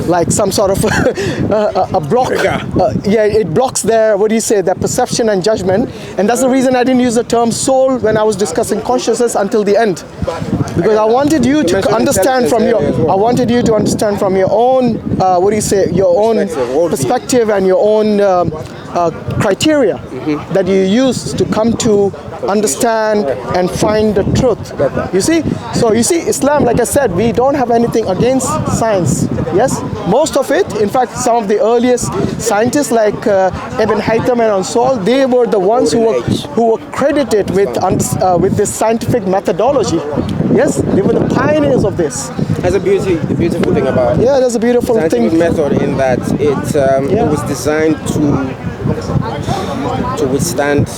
like some sort of a block. It blocks their, their perception and judgment. And that's the reason I didn't use the term soul when I was discussing consciousness until the end. Because I wanted you to understand from your, your own, your own perspective and your own criteria that you use to come to understand and find the truth. You see? So you see, Islam, like I said, we don't have anything against science. Yes? Most of it, in fact, some of the earliest scientists like Ibn Haytham and Ansol, they were the ones who were credited with this scientific methodology. Yes? They were the pioneers of this. That's the beautiful thing about it. Yeah, that's a beautiful scientific thing. method in that it was designed to withstand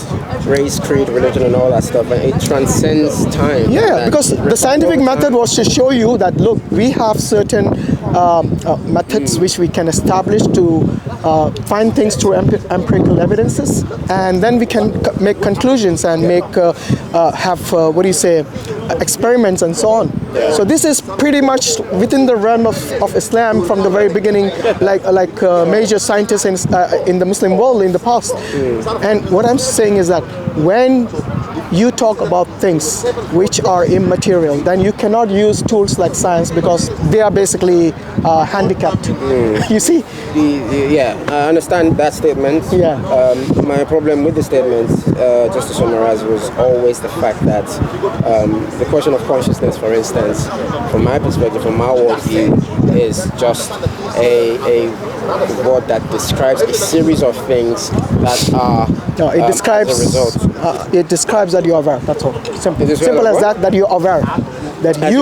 race, creed, religion, and all that stuff, and it transcends time. Yeah, because the scientific method was to show you that, look, we have certain methods which we can establish to find things through empirical evidences, and then we can make conclusions and make experiments and so on. So this is pretty much within the realm of Islam from the very beginning, like major scientists in the Muslim world in the past. And what I'm saying is that when you talk about things which are immaterial, then you cannot use tools like science because they are basically handicapped. You see? I understand that statement. Yeah. My problem with the statement, just to summarize, was always the fact that the question of consciousness, for instance, from my perspective, from my worldview, is just a word that describes a series of things that are describes as a result. It describes that you are aware. That's all. Simple as what? that you are aware. That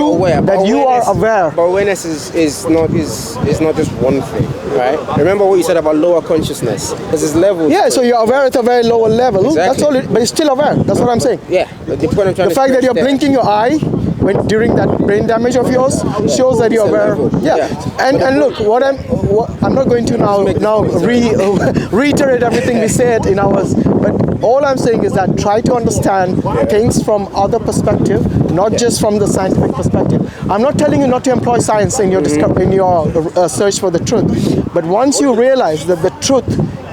you are aware. But awareness is not just one thing, right? Remember what you said about lower consciousness. There's levels. Yeah, so you're aware at a very lower level. Exactly. That's all. But you're still aware. That's what I'm saying. Yeah. The point I'm trying the fact that you're blinking your eye during that brain damage of yours shows that you're aware. Yeah. And look, I'm not going to now reiterate everything we said in ours, but all I'm saying is that try to understand things from other perspective, not just from the scientific perspective. I'm not telling you not to employ science in your search for the truth, but once you realize that the truth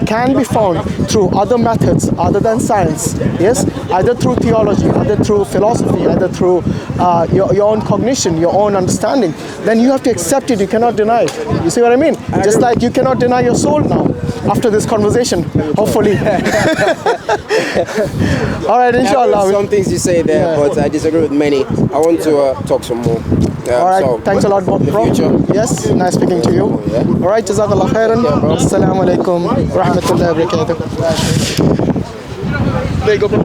can be found through other methods other than science, yes, either through theology, either through philosophy, either through your own cognition, your own understanding, then you have to accept it. You cannot deny it. You see what I mean? Just like you cannot deny your soul now after this conversation, hopefully. All right, inshallah. Some things you say there, but I disagree with many. I want to talk some more. All right, so thanks a lot, bro. Yes, nice speaking to you. All right, jazakallah khairan. Assalamu alaikum wa rahmatullahi wa barakatuh. There you go, bro.